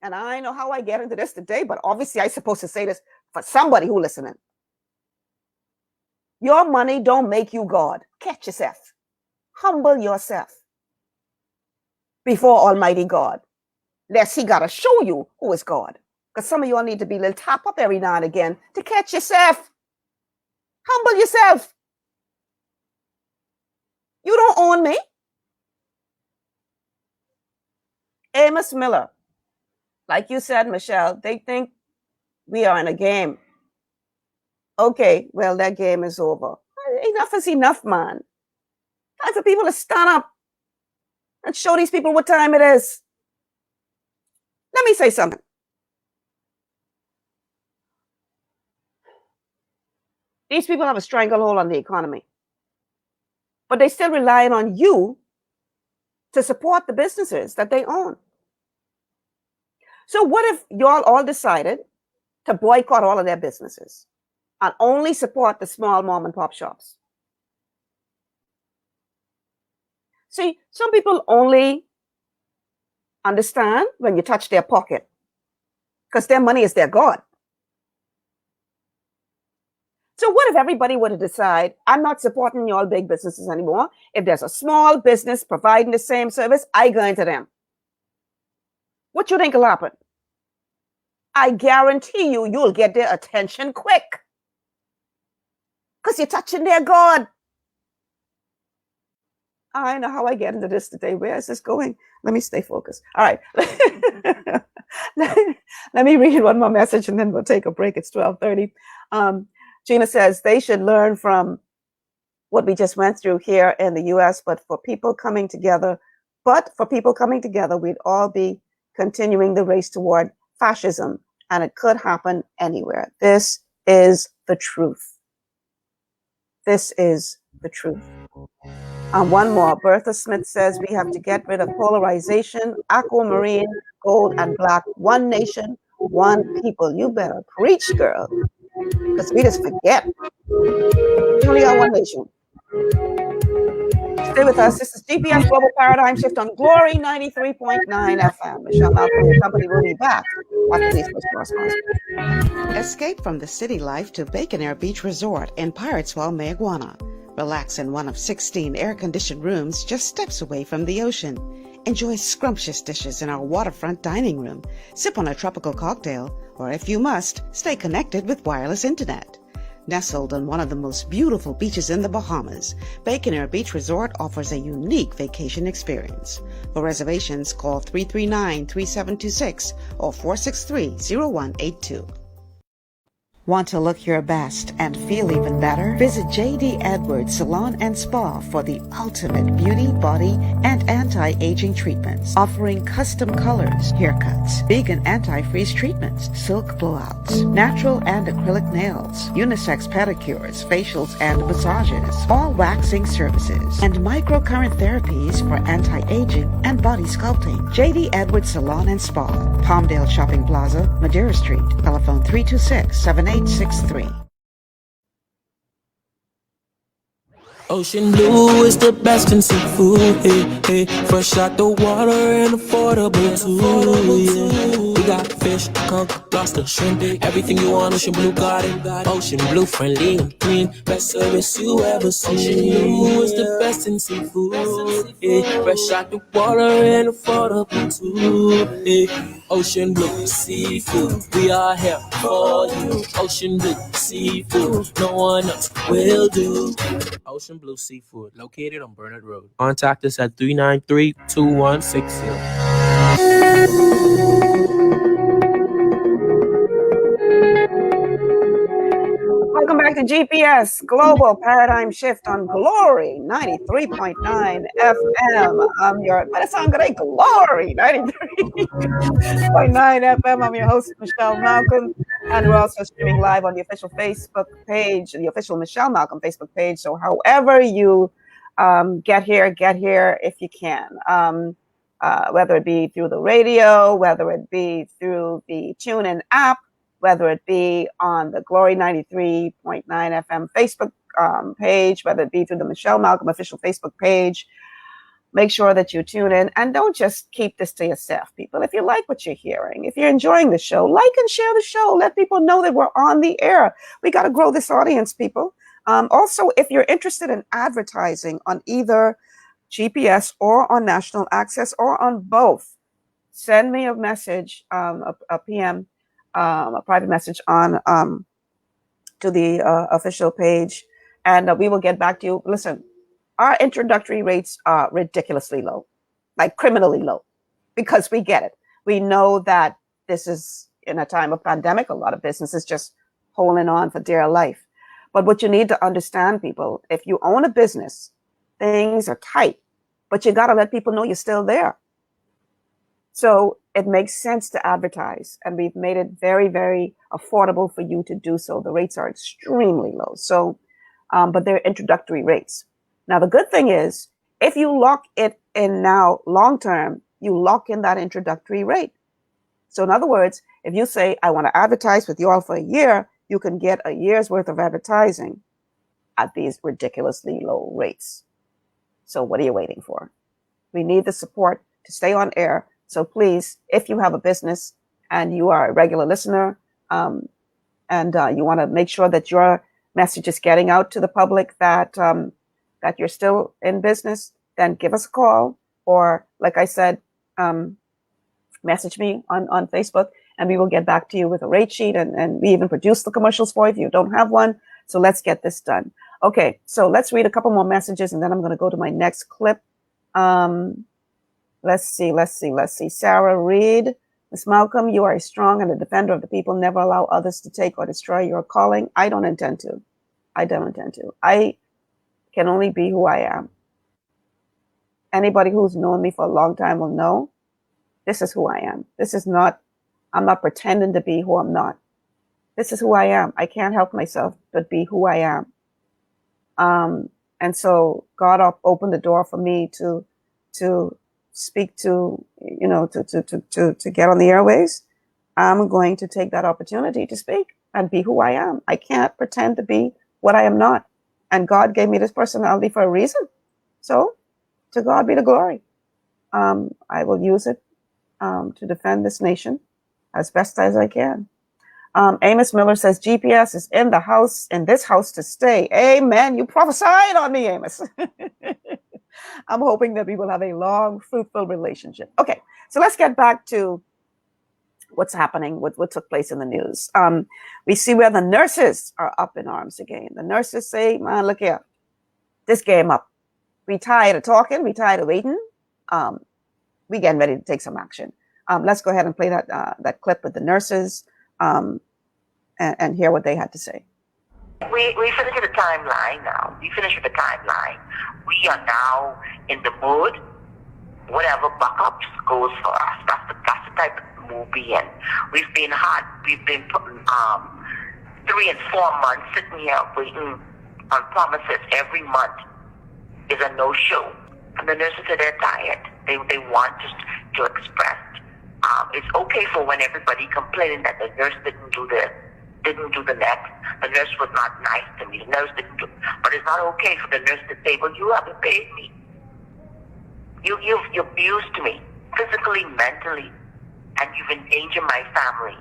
And I know how I get into this today, but obviously I'm supposed to say this for somebody who's listening. Your money don't make you God. Catch yourself. Humble yourself before Almighty God. Lest he got to show you who is God. Because some of y'all need to be a little tap up every now and again to catch yourself. Humble yourself. You don't own me. Amos Miller. Like you said, Michelle, they think we are in a game. Okay, well, that game is over. Enough is enough, man. Time for people to stand up and show these people what time it is. Let me say something. These people have a stranglehold on the economy, but they're still relying on you to support the businesses that they own. So what if y'all all decided to boycott all of their businesses and only support the small mom and pop shops? See, some people only understand when you touch their pocket because their money is their God. So what if everybody were to decide, I'm not supporting y'all big businesses anymore. If there's a small business providing the same service, I go into them. What you think will happen? I guarantee you, you'll get their attention quick. Because you're touching their God. I know how I get into this today. Where is this going? Let me stay focused. All right. Let me read one more message and then we'll take a break. It's 12:30. Gina says they should learn from what we just went through here in the U.S., but for people coming together, we'd all be continuing the race toward fascism, and it could happen anywhere. This is the truth. This is the truth. One more. Bertha Smith says we have to get rid of polarization, aquamarine, gold, and black. One nation, one people. You better preach, girl, because we just forget. We only got one nation. Stay with us. This is GPS Global Paradigm Shift on Glory 93.9 FM. Michelle Malcolm, your company will be back after these correspondents. Escape from the city life to Bacon Air Beach Resort in Piratesville, Mayaguana. Relax in one of 16 air-conditioned rooms just steps away from the ocean. Enjoy scrumptious dishes in our waterfront dining room, sip on a tropical cocktail, or if you must, stay connected with wireless internet. Nestled on one of the most beautiful beaches in the Bahamas, Bacon Air Beach Resort offers a unique vacation experience. For reservations, call 339-3726 or 463-0182. Want to look your best and feel even better? Visit J.D. Edwards Salon and Spa for the ultimate beauty, body, and anti-aging treatments, offering custom colors, haircuts, vegan anti-freeze treatments, silk blowouts, natural and acrylic nails, unisex pedicures, facials, and massages, all waxing services, and microcurrent therapies for anti-aging and body sculpting. J.D. Edwards Salon and Spa, Palmdale Shopping Plaza, Madeira Street, telephone 326-7863. Ocean blue is the best in seafood, hey, hey. Fresh out the water and affordable too, yeah. We got fish, conch, lobster, shrimp, everything you want, Ocean Blue got it. Ocean Blue, friendly and clean, best service you ever seen. Ocean Blue is the best in seafood, yeah. Fresh out the water and affordable too, yeah. Ocean Blue Seafood, we are here for you. Ocean Blue Seafood, no one else will do. Ocean Blue Seafood, located on Bernard Road. Contact us at 393-2160. Welcome back to GPS Global Paradigm Shift on Glory 93.9 FM. I'm your, what a song today, Glory 93.9 FM. I'm your host, Michelle Malcolm, and we're also streaming live on the official Facebook page, the official Michelle Malcolm Facebook page. So however you get here if you can, whether it be through the radio, whether it be through the TuneIn app, whether it be on the Glory 93.9 FM Facebook page, whether it be through the Michelle Malcolm official Facebook page. Make sure that you tune in and don't just keep this to yourself, people. If you like what you're hearing, if you're enjoying the show, like and share the show. Let people know that we're on the air. We got to grow this audience, people. Also, if you're interested in advertising on either GPS or on National Access or on both, send me a message, a PM, a private message on to the official page, and we will get back to you. Listen, our introductory rates are ridiculously low, like criminally low, because we get it. We know that this is in a time of pandemic. A lot of businesses just holding on for dear life. But what you need to understand, people, if you own a business, things are tight, but you got to let people know you're still there. So it makes sense to advertise, and we've made it very, very affordable for you to do so. The rates are extremely low. So, but they're introductory rates. Now, the good thing is, if you lock it in now long-term, you lock in that introductory rate. So in other words, if you say, I want to advertise with you all for a year, you can get a year's worth of advertising at these ridiculously low rates. So what are you waiting for? We need the support to stay on air. So please, if you have a business and you are a regular listener, and you want to make sure that your message is getting out to the public, that that you're still in business, then give us a call, or like I said, message me on Facebook, and we will get back to you with a rate sheet, and we even produce the commercials for you if you don't have one. So let's get this done. Okay, so let's read a couple more messages, and then I'm going to go to my next clip. Let's see. Sarah Reed, Ms. Malcolm, you are a strong and a defender of the people. Never allow others to take or destroy your calling. I don't intend to. I can only be who I am. Anybody who's known me for a long time will know this is who I am. I'm not pretending to be who I'm not. This is who I am. I can't help myself but be who I am. And so God opened the door for me to speak to get on the airways. I'm going to take that opportunity to speak and be who I am. I can't pretend to be what I am not. And God gave me this personality for a reason. So to God be the glory. I will use it to defend this nation as best as I can. Amos Miller says, GPS is in this house to stay. Amen. You prophesied on me, Amos. I'm hoping that we will have a long, fruitful relationship. Okay, so let's get back to what's happening, what took place in the news. We see where the nurses are up in arms again. The nurses say, man, look here, this game up. We tired of talking, we tired of waiting. We getting ready to take some action. Let's go ahead and play that clip with the nurses and hear what they had to say. We finished with the timeline now. We finished with the timeline. We are now in the mood. Whatever backups goes for us. That's the type of move we in. We've been 3 and 4 months sitting here waiting on promises. Every month is a no-show. And the nurses are they're tired. They want us to express. It's okay for when everybody complaining that the nurse didn't do the next. The nurse was not nice to me. The nurse didn't do, but it's not okay for the nurse to say, well, you haven't paid me. You've abused me physically, mentally, and you've endangered my family,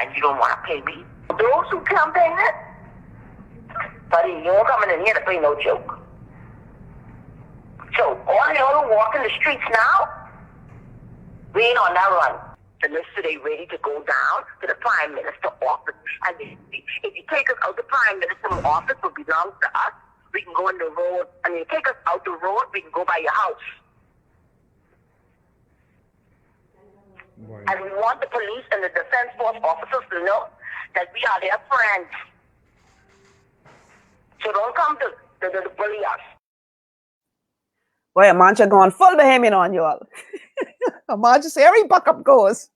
and you don't want to pay me. Those who campaign it, buddy, you ain't coming in here to play no joke. So all y'all who walk in the streets now, we ain't on that run. The nurses today ready to go down to the Prime Minister office. And if you take us out the Prime Minister's office, will belong to us. We can go on the road. And you take us out the road, we can go by your house. Right. And we want the police and the Defense Force officers to know that we are their friends. So don't come to bully us. Boy, Amancha going full Bahamian on you all. Amancha say every buck up goes.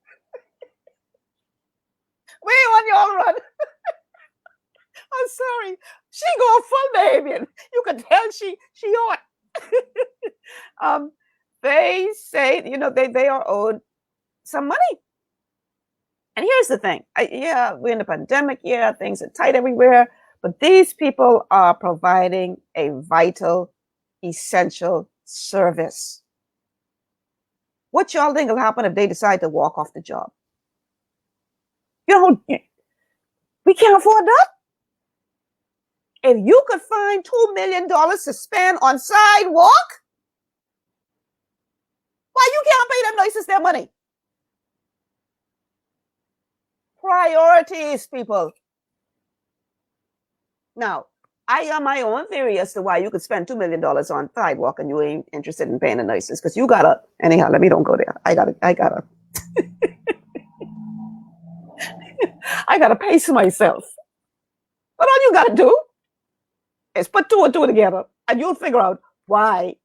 We on y'all run. I'm sorry. She going full Bahamian. You can tell she ought. They say, they are owed some money. And here's the thing. We're in a pandemic. Yeah, things are tight everywhere. But these people are providing a vital, essential service. What y'all think will happen if they decide to walk off the job? We can't afford that. If you could find $2 million to spend on sidewalk, why you can't pay them nurses their money? Priorities, people. Now, I have my own theory as to why you could spend $2 million on sidewalk and you ain't interested in paying the nurses, because you gotta, anyhow, let me don't go there. I gotta I gotta pace myself. But all you gotta do is put 2 and 2 together and you'll figure out why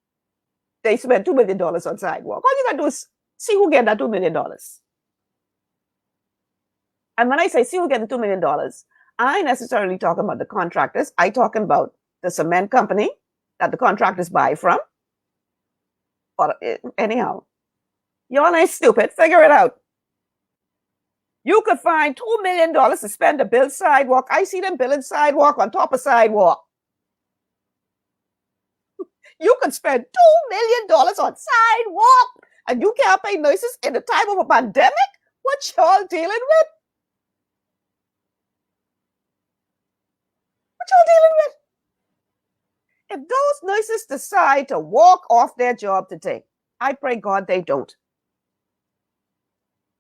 they spent $2 million on sidewalk. All you gotta do is see who get that $2 million. And when I say see who get the $2 million, I ain't necessarily talking about the contractors. I talking about the cement company that the contractors buy from. But anyhow, y'all ain't stupid. Figure it out. You could find $2 million to spend to build sidewalk. I see them building sidewalk on top of sidewalk. You could spend $2 million on sidewalk and you can't pay nurses in the time of a pandemic? What y'all dealing with? What y'all dealing with? If those nurses decide to walk off their job today, I pray God they don't.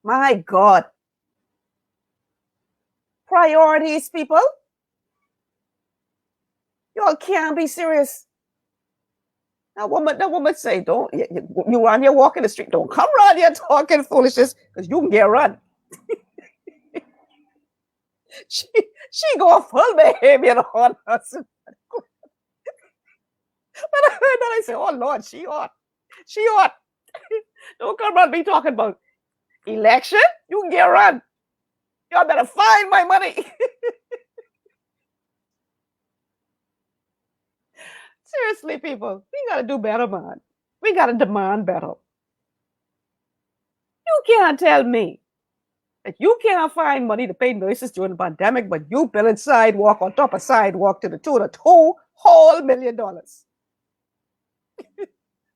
My God. Priorities, people. Y'all can't be serious. That woman say, don't, you around here walking the street, don't come around here talking foolishness, because you can get run. She go full behavior on us. When I heard that, I said, oh Lord, she ought. Don't come around me talking about election. You can get run. Y'all better find my money. Seriously, people, we gotta do better, man. We gotta demand better. You can't tell me that you can't find money to pay nurses during the pandemic, but you building sidewalk on top of sidewalk to the tune of $2 whole million.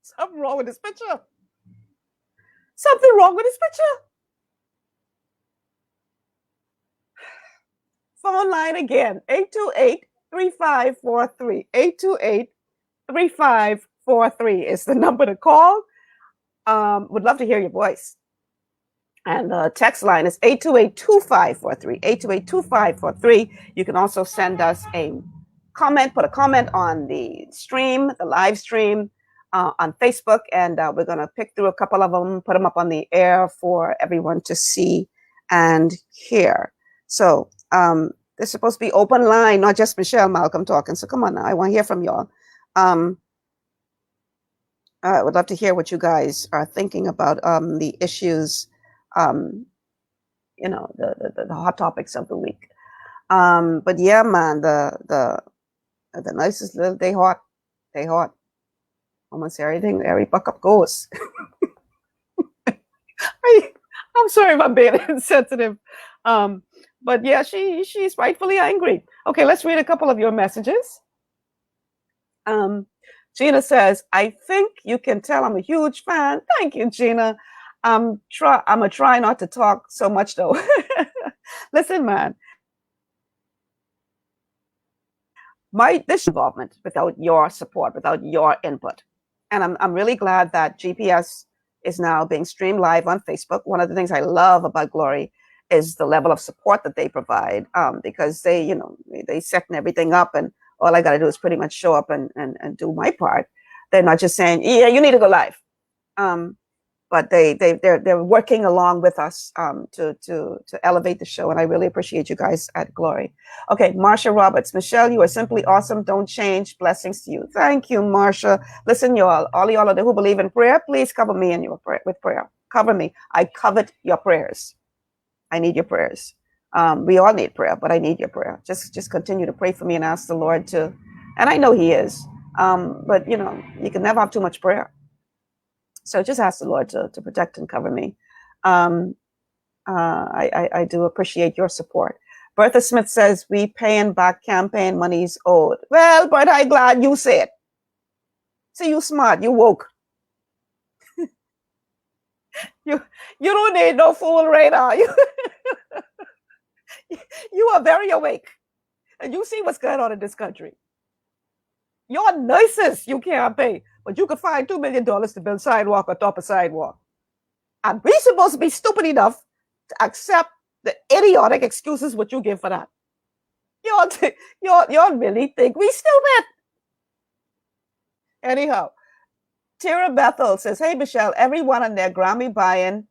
Something wrong with this picture. Something wrong with this picture. Phone line again, 828-3543. 828-254-3543 is the number to call. Would love to hear your voice. And the text line is 828-2543, 828-2543. You can also send us a comment, put a comment on the stream, the live stream on Facebook, and we're going to pick through a couple of them, put them up on the air for everyone to see and hear. So there's supposed to be open line, not just Michelle Malcolm talking. So come on now, I want to hear from y'all. I would love to hear what you guys are thinking about the issues, you know, the hot topics of the week. But yeah, man, the nicest little, they hot. Almost everything, every buck up goes. I'm sorry if I'm being insensitive. But yeah, she's rightfully angry. Okay, let's read a couple of your messages. Gina says, I think you can tell I'm a huge fan. Thank you, Gina. I'm gonna try not to talk so much though. Listen, man. This involvement without your support, without your input. And I'm really glad that GPS is now being streamed live on Facebook. One of the things I love about Glory is the level of support that they provide, because they, you know, they setting everything up, and all I got to do is pretty much show up and do my part. They're not just saying, yeah, you need to go live. But they're working along with us to elevate the show, and I really appreciate you guys at Glory. Okay, Marsha Roberts, Michelle, you are simply awesome. Don't change. Blessings to you. Thank you, Marsha. Listen, y'all, all y'all who believe in prayer, please cover me in your prayer with prayer. Cover me. I covet your prayers. I need your prayers. We all need prayer, but I need your prayer. Just continue to pray for me and ask the Lord to, and I know He is. But you know, you can never have too much prayer. So just ask the Lord to protect and cover me. I do appreciate your support. Bertha Smith says, we paying back campaign monies owed. Well, Bertha, I'm glad you said. See, you smart, you woke. You don't need no fool radar. You are very awake. And you see what's going on in this country. You're nicest, you can't pay. But you could find $2 million to build sidewalk on top of sidewalk. And we supposed to be stupid enough to accept the idiotic excuses what you give for that. Y'all really think we stupid? Anyhow, Tara Bethel says, hey, Michelle, everyone on their Grammy buying.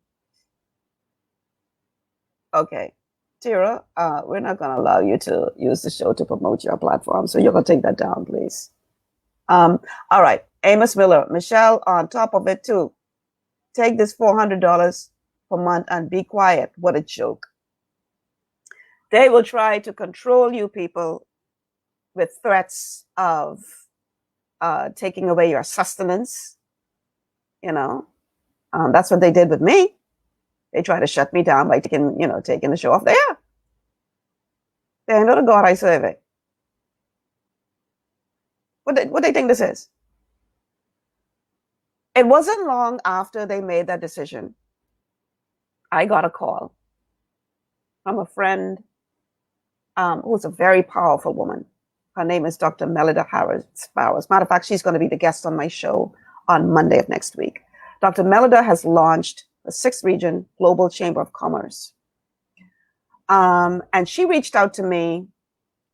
Okay, Tara, we're not going to allow you to use the show to promote your platform. So you're going to take that down, please. All right. Amos Miller, Michelle, on top of it too. Take this $400 per month and be quiet. What a joke. They will try to control you people with threats of taking away your sustenance. You know, that's what they did with me. They try to shut me down by taking the show off the air. They know the God I serve it. What they think this is? It wasn't long after they made that decision, I got a call from a friend who's a very powerful woman. Her name is Dr. Melida Harris-Bowers. Matter of fact, she's going to be the guest on my show on Monday of next week. Dr. Melida has launched the 6th Region Global Chamber of Commerce. And she reached out to me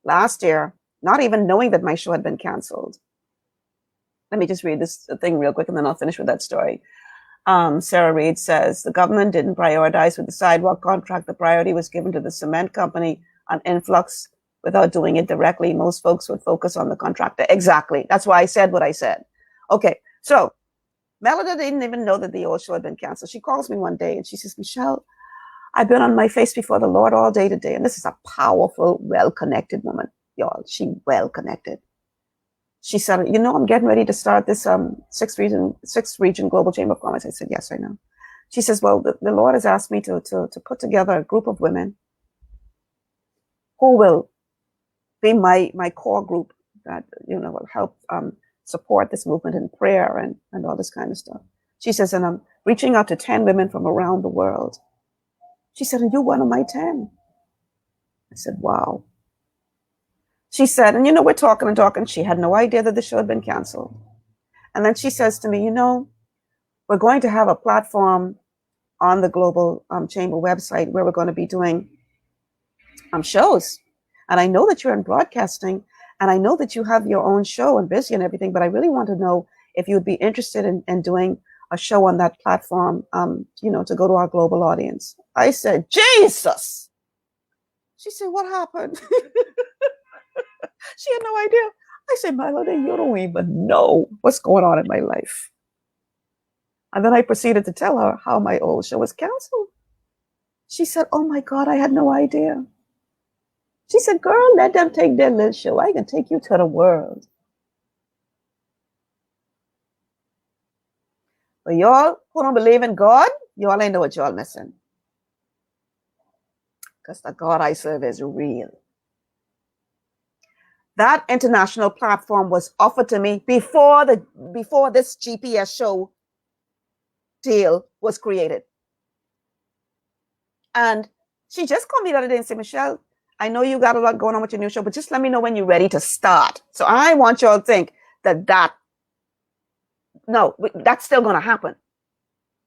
last year, not even knowing that my show had been canceled. Let me just read this thing real quick, and then I'll finish with that story. Sarah Reed says, the government didn't prioritize with the sidewalk contract. The priority was given to the cement company on influx without doing it directly. Most folks would focus on the contractor. Exactly. That's why I said what I said. Okay, so Melody didn't even know that the old show had been canceled. She calls me one day and she says, Michelle, I've been on my face before the Lord all day today. And this is a powerful, well-connected woman, y'all. She well-connected. She said, you know, I'm getting ready to start this 6th Region Global Chamber of Commerce. I said, yes, I know. She says, well, the Lord has asked me to put together a group of women who will be my core group that, you know, will help support this movement in prayer and all this kind of stuff. She says, and I'm reaching out to 10 women from around the world. She said, and you're one of my 10. I said, wow. She said, and you know, we're talking and talking. She had no idea that the show had been canceled. And then she says to me, you know, we're going to have a platform on the Global Chamber website where we're going to be doing shows. And I know that you're in broadcasting, and I know that you have your own show and busy and everything, but I really want to know if you would be interested in doing a show on that platform, you know, to go to our global audience. I said, Jesus. She said, what happened? She had no idea. I said, Melody, you don't even know what's going on in my life. And then I proceeded to tell her how my old show was canceled. She said, oh my God, I had no idea. She said, girl, let them take their little show. I can take you to the world. But y'all who don't believe in God, y'all ain't know what y'all missing. Because the God I serve is real. That international platform was offered to me before this GPS show deal was created. And she just called me the other day and said, Michelle, I know you got a lot going on with your new show, but just let me know when you're ready to start. So I want y'all to think that's still going to happen.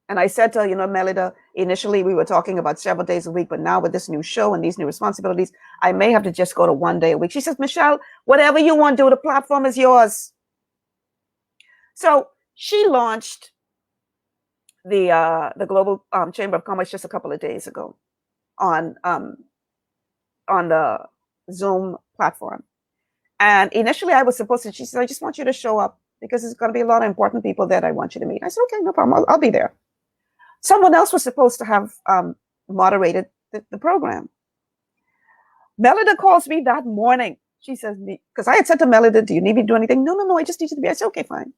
And I said to her, you know, Melida, initially we were talking about several days a week, but now with this new show and these new responsibilities, I may have to just go to 1 day a week. She says, Michelle, whatever you want to do, the platform is yours. So she launched the Global Chamber of Commerce just a couple of days ago on the Zoom platform. And initially I was supposed to, she said, I just want you to show up because there's going to be a lot of important people that I want you to meet. I said, okay, no problem. I'll be there. Someone else was supposed to have moderated the program. Melida calls me that morning. She says, because I had said to Melida, do you need me to do anything? No, I just need you to be. I said, okay, fine.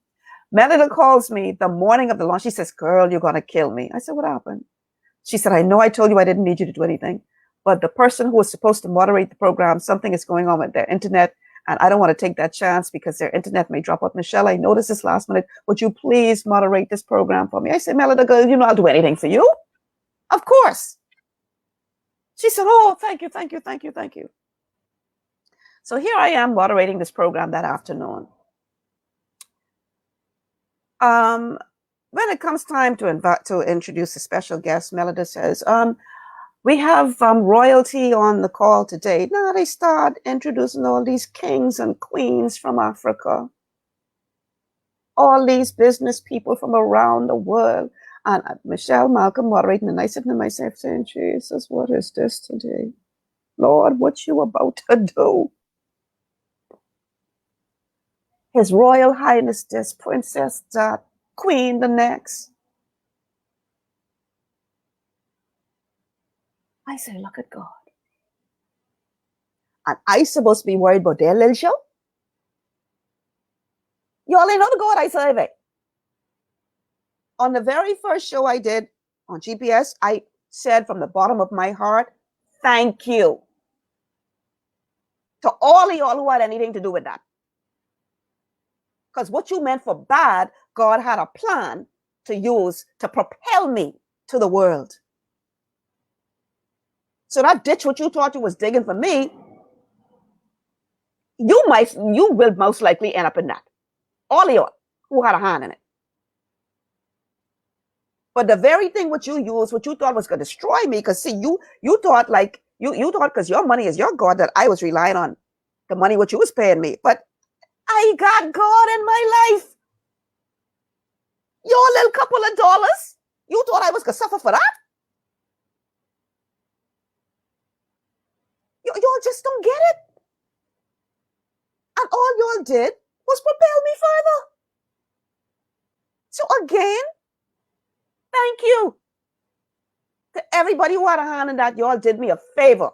Melida calls me the morning of the launch. She says, girl, you're going to kill me. I said, what happened? She said, I know I told you I didn't need you to do anything, but the person who was supposed to moderate the program, something is going on with their internet, and I don't want to take that chance because their internet may drop out. Michelle, I noticed this last minute. Would you please moderate this program for me? I said, Melida, girl, you know I'll do anything for you. Of course. She said, oh, thank you. So here I am moderating this program that afternoon. When it comes time to introduce a special guest, Melida says, we have royalty on the call today. Now they start introducing all these kings and queens from Africa, all these business people from around the world. And Michelle Malcolm moderating, and I sit to myself saying, Jesus, what is this today? Lord, what you about to do? His Royal Highness this, Princess that, Queen the next. I say, look at God. And I supposed to be worried about their little show? You all ain't know the God I serve it. On the very first show I did on GPS, I said from the bottom of my heart, thank you to all of y'all who had anything to do with that. Because what you meant for bad, God had a plan to use to propel me to the world. So that ditch what you thought you was digging for me, you will most likely end up in that. All of y'all who had a hand in it. But the very thing what you used, what you thought was going to destroy me, because see, you thought like, you thought because your money is your God that I was relying on the money what you was paying me. But I got God in my life. Your little couple of dollars, you thought I was going to suffer for that? Y'all just don't get it. And all y'all did was propel me further. So again, thank you to everybody who had a hand in that. Y'all did me a favor.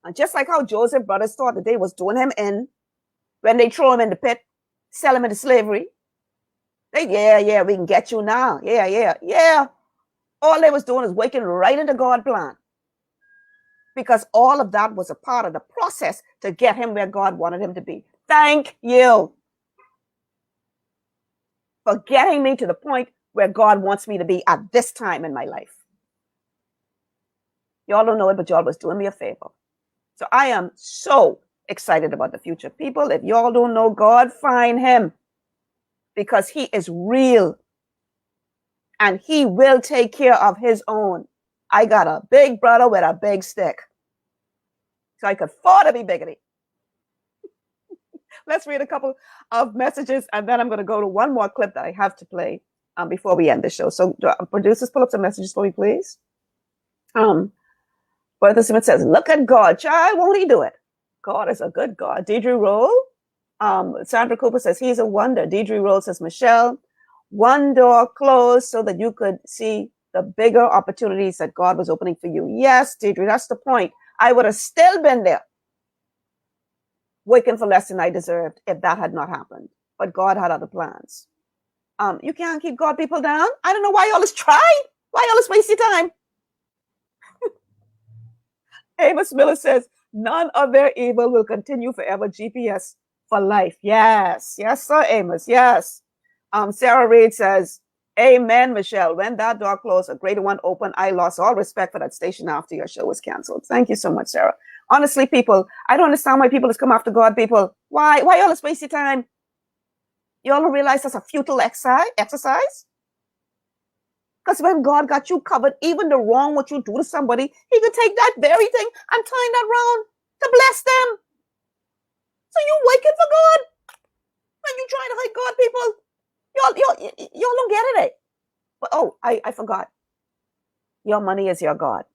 And just like how Joseph brothers thought that they was doing him in when they throw him in the pit, sell him into slavery. They, yeah, we can get you now. Yeah. All they was doing is waking right into God's plan. Because all of that was a part of the process to get him where God wanted him to be. Thank you for getting me to the point where God wants me to be at this time in my life. Y'all don't know it, but y'all was doing me a favor. So I am so excited about the future. People, if y'all don't know God, find him. because he is real and he will take care of his own. I got a big brother with a big stick, so I could afford to be biggity. Let's read a couple of messages, and then I'm going to go to one more clip that I have to play before we end the show. So producers, pull up some messages for me, please. Brother Smith says, look at God. Child, won't he do it? God is a good God. Deidre Roll. Sandra Cooper says, he's a wonder. Deidre Roll says, Michelle, one door closed so that you could see the bigger opportunities that God was opening for you. Yes, Deidre, that's the point. I would have still been there, working for less than I deserved if that had not happened. But God had other plans. You can't keep God people down. I don't know why y'all is trying. Why y'all is wasting time? Amos Miller says, none of their evil will continue forever. GPS for life. Yes. Yes, sir, Amos. Yes. Sarah Reed says, amen, Michelle. When that door closed, a greater one opened. I lost all respect for that station after your show was canceled. Thank you so much, Sarah. Honestly, people, I don't understand why people just come after God, people. Why y'all is wasting time? Y'all don't realize that's a futile exercise? Because when God got you covered, even the wrong what you do to somebody, he could take that very thing and turn that around to bless them. So you waiting for God? When you trying to hide God, people? Y'all don't get it. But oh, I forgot. Your money is your God.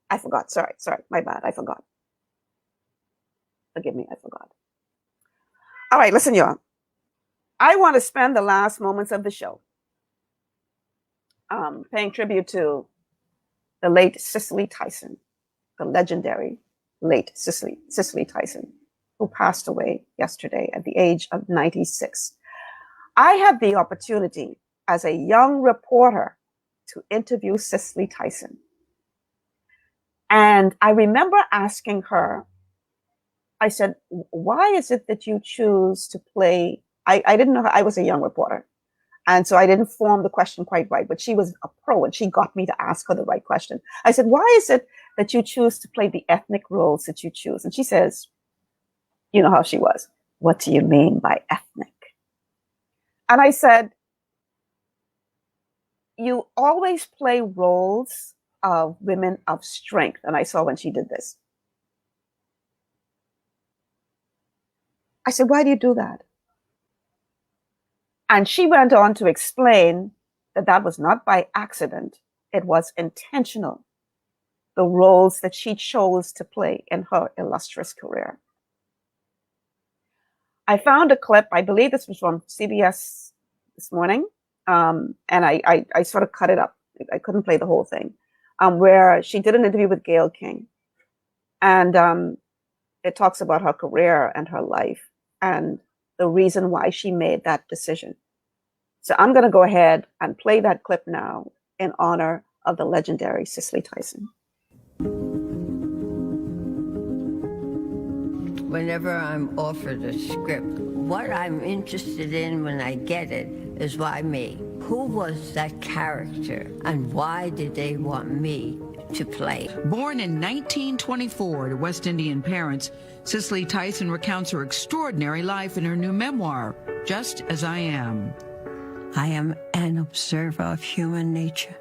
I forgot. Sorry. My bad. I forgot. Forgive me. I forgot. All right, listen, y'all. I want to spend the last moments of the show paying tribute to the late Cicely Tyson, the legendary late Cicely Tyson, who passed away yesterday at the age of 96. I had the opportunity as a young reporter to interview Cicely Tyson. And I remember asking her, I said, why is it that you choose to play? I didn't know, I was a young reporter. And so I didn't form the question quite right, but she was a pro and she got me to ask her the right question. I said, why is it that you choose to play the ethnic roles that you choose? And she says, you know how she was. What do you mean by ethnic? And I said, you always play roles of women of strength. And I saw when she did this. I said, why do you do that? And she went on to explain that that was not by accident. It was intentional. The roles that she chose to play in her illustrious career. I found a clip, I believe this was from CBS this morning, and I sort of cut it up. I couldn't play the whole thing, where she did an interview with Gayle King. And it talks about her career and her life and the reason why she made that decision. So I'm going to go ahead and play that clip now in honor of the legendary Cicely Tyson. Whenever I'm offered a script, what I'm interested in when I get it is why me? Who was that character and why did they want me to play? Born in 1924 to West Indian parents, Cicely Tyson recounts her extraordinary life in her new memoir, Just As I Am. I am an observer of human nature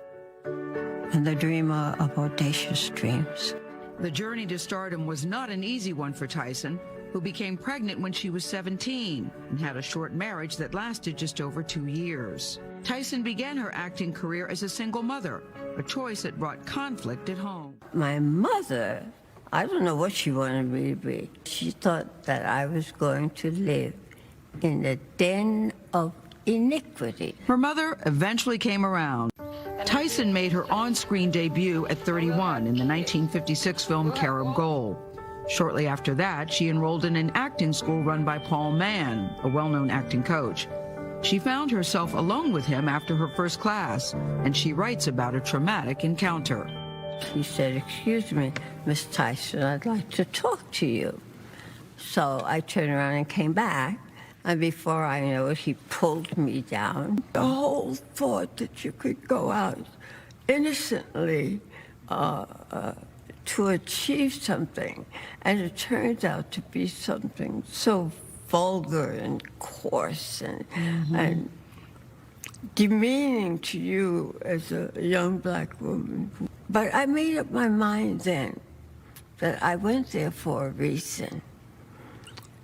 and the dreamer of audacious dreams. The journey to stardom was not an easy one for Tyson, who became pregnant when she was 17 and had a short marriage that lasted just over 2 years. Tyson began her acting career as a single mother, a choice that brought conflict at home. My mother, I don't know what she wanted me to be. She thought that I was going to live in the den of iniquity. Her mother eventually came around. Tyson made her on-screen debut at 31 in the 1956 film Carib Gold. Shortly after that, she enrolled in an acting school run by Paul Mann, a well-known acting coach. She found herself alone with him after her first class, and she writes about a traumatic encounter. He said, excuse me, Miss Tyson, I'd like to talk to you. So I turned around and came back, and before I knew it, he pulled me down. The whole thought that you could go out innocently to achieve something, and it turned out to be something so vulgar and coarse and demeaning to you as a young black woman. But I made up my mind then that I went there for a reason.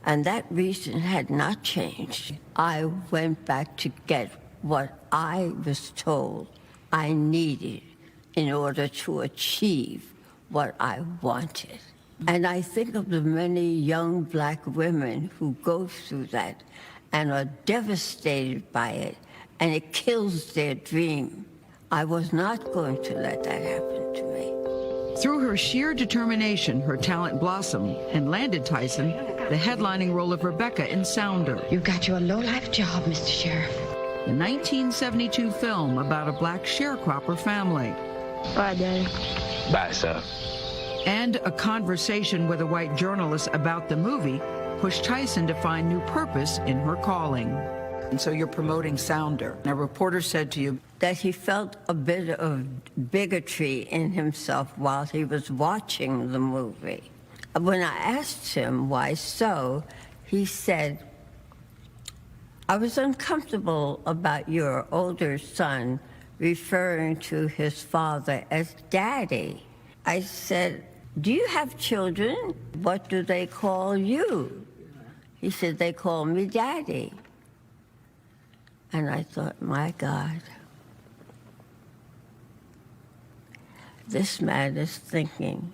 And that reason had not changed. I went back to get what I was told I needed in order to achieve what I wanted. And I think of the many young black women who go through that and are devastated by it, and it kills their dream. I was not going to let that happen to me. Through her sheer determination, her talent blossomed and landed Tyson the headlining role of Rebecca in Sounder. You've got your low-life job, Mr. Sheriff. The 1972 film about a black sharecropper family. Bye, Daddy. Bye, sir. And a conversation with a white journalist about the movie pushed Tyson to find new purpose in her calling. And so you're promoting Sounder. And a reporter said to you that he felt a bit of bigotry in himself while he was watching the movie. When I asked him why so, he said, I was uncomfortable about your older son referring to his father as Daddy. I said, do you have children? What do they call you? He said, they call me Daddy. And I thought, my God, this man is thinking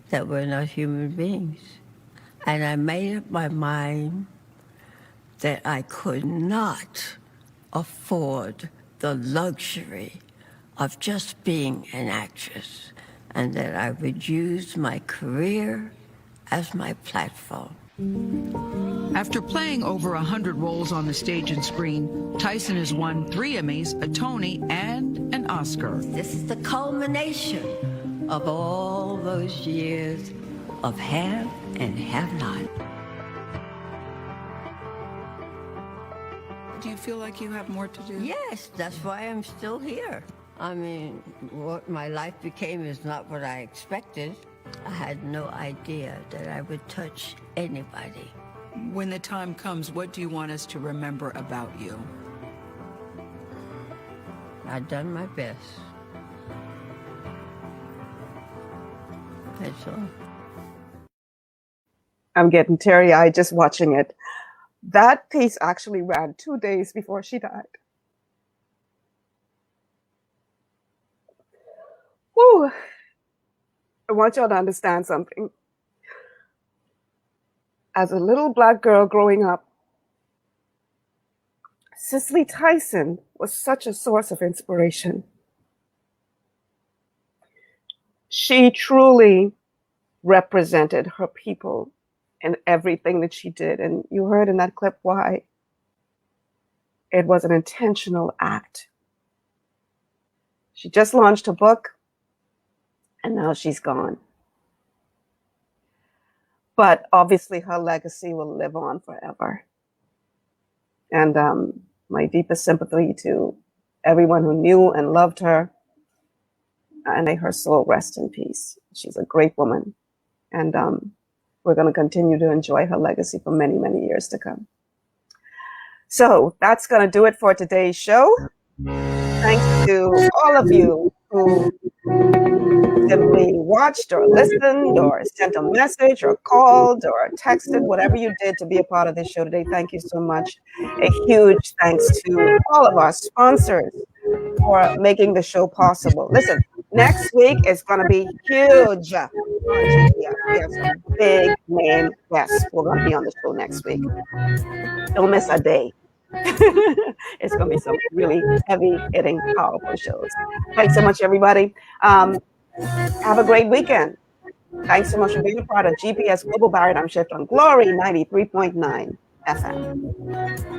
that we're not human beings. And I made up my mind that I could not afford the luxury of just being an actress, and that I would use my career as my platform. After playing over 100 roles on the stage and screen, Tyson has won 3 Emmys, a Tony, and an Oscar. This is the culmination of all those years of have and have not. Do you feel like you have more to do? Yes, that's why I'm still here. I mean, what my life became is not what I expected. I had no idea that I would touch anybody. When the time comes, what do you want us to remember about you? I've done my best. That's all. I'm getting teary-eyed just watching it. That piece actually ran 2 days before she died. Whew. I want y'all to understand something. As a little black girl growing up, Cicely Tyson was such a source of inspiration. She truly represented her people in everything that she did. And you heard in that clip why. It was an intentional act. She just launched a book, and now she's gone. But obviously her legacy will live on forever. And my deepest sympathy to everyone who knew and loved her, and may her soul rest in peace. She's a great woman. And we're going to continue to enjoy her legacy for many, many years to come. So that's going to do it for today's show. Thanks to all of you who simply watched or listened or sent a message or called or texted, whatever you did to be a part of this show today. Thank you so much. A huge thanks to all of our sponsors for making the show possible. Listen, next week is going to be huge. We have some big name guests who are going to be on the show next week. Don't miss a day. It's going to be some really heavy-hitting, powerful shows. Thanks so much, everybody. Have a great weekend. Thanks so much for being a part of GPS Global Paradigm Shift on Glory 93.9 FM.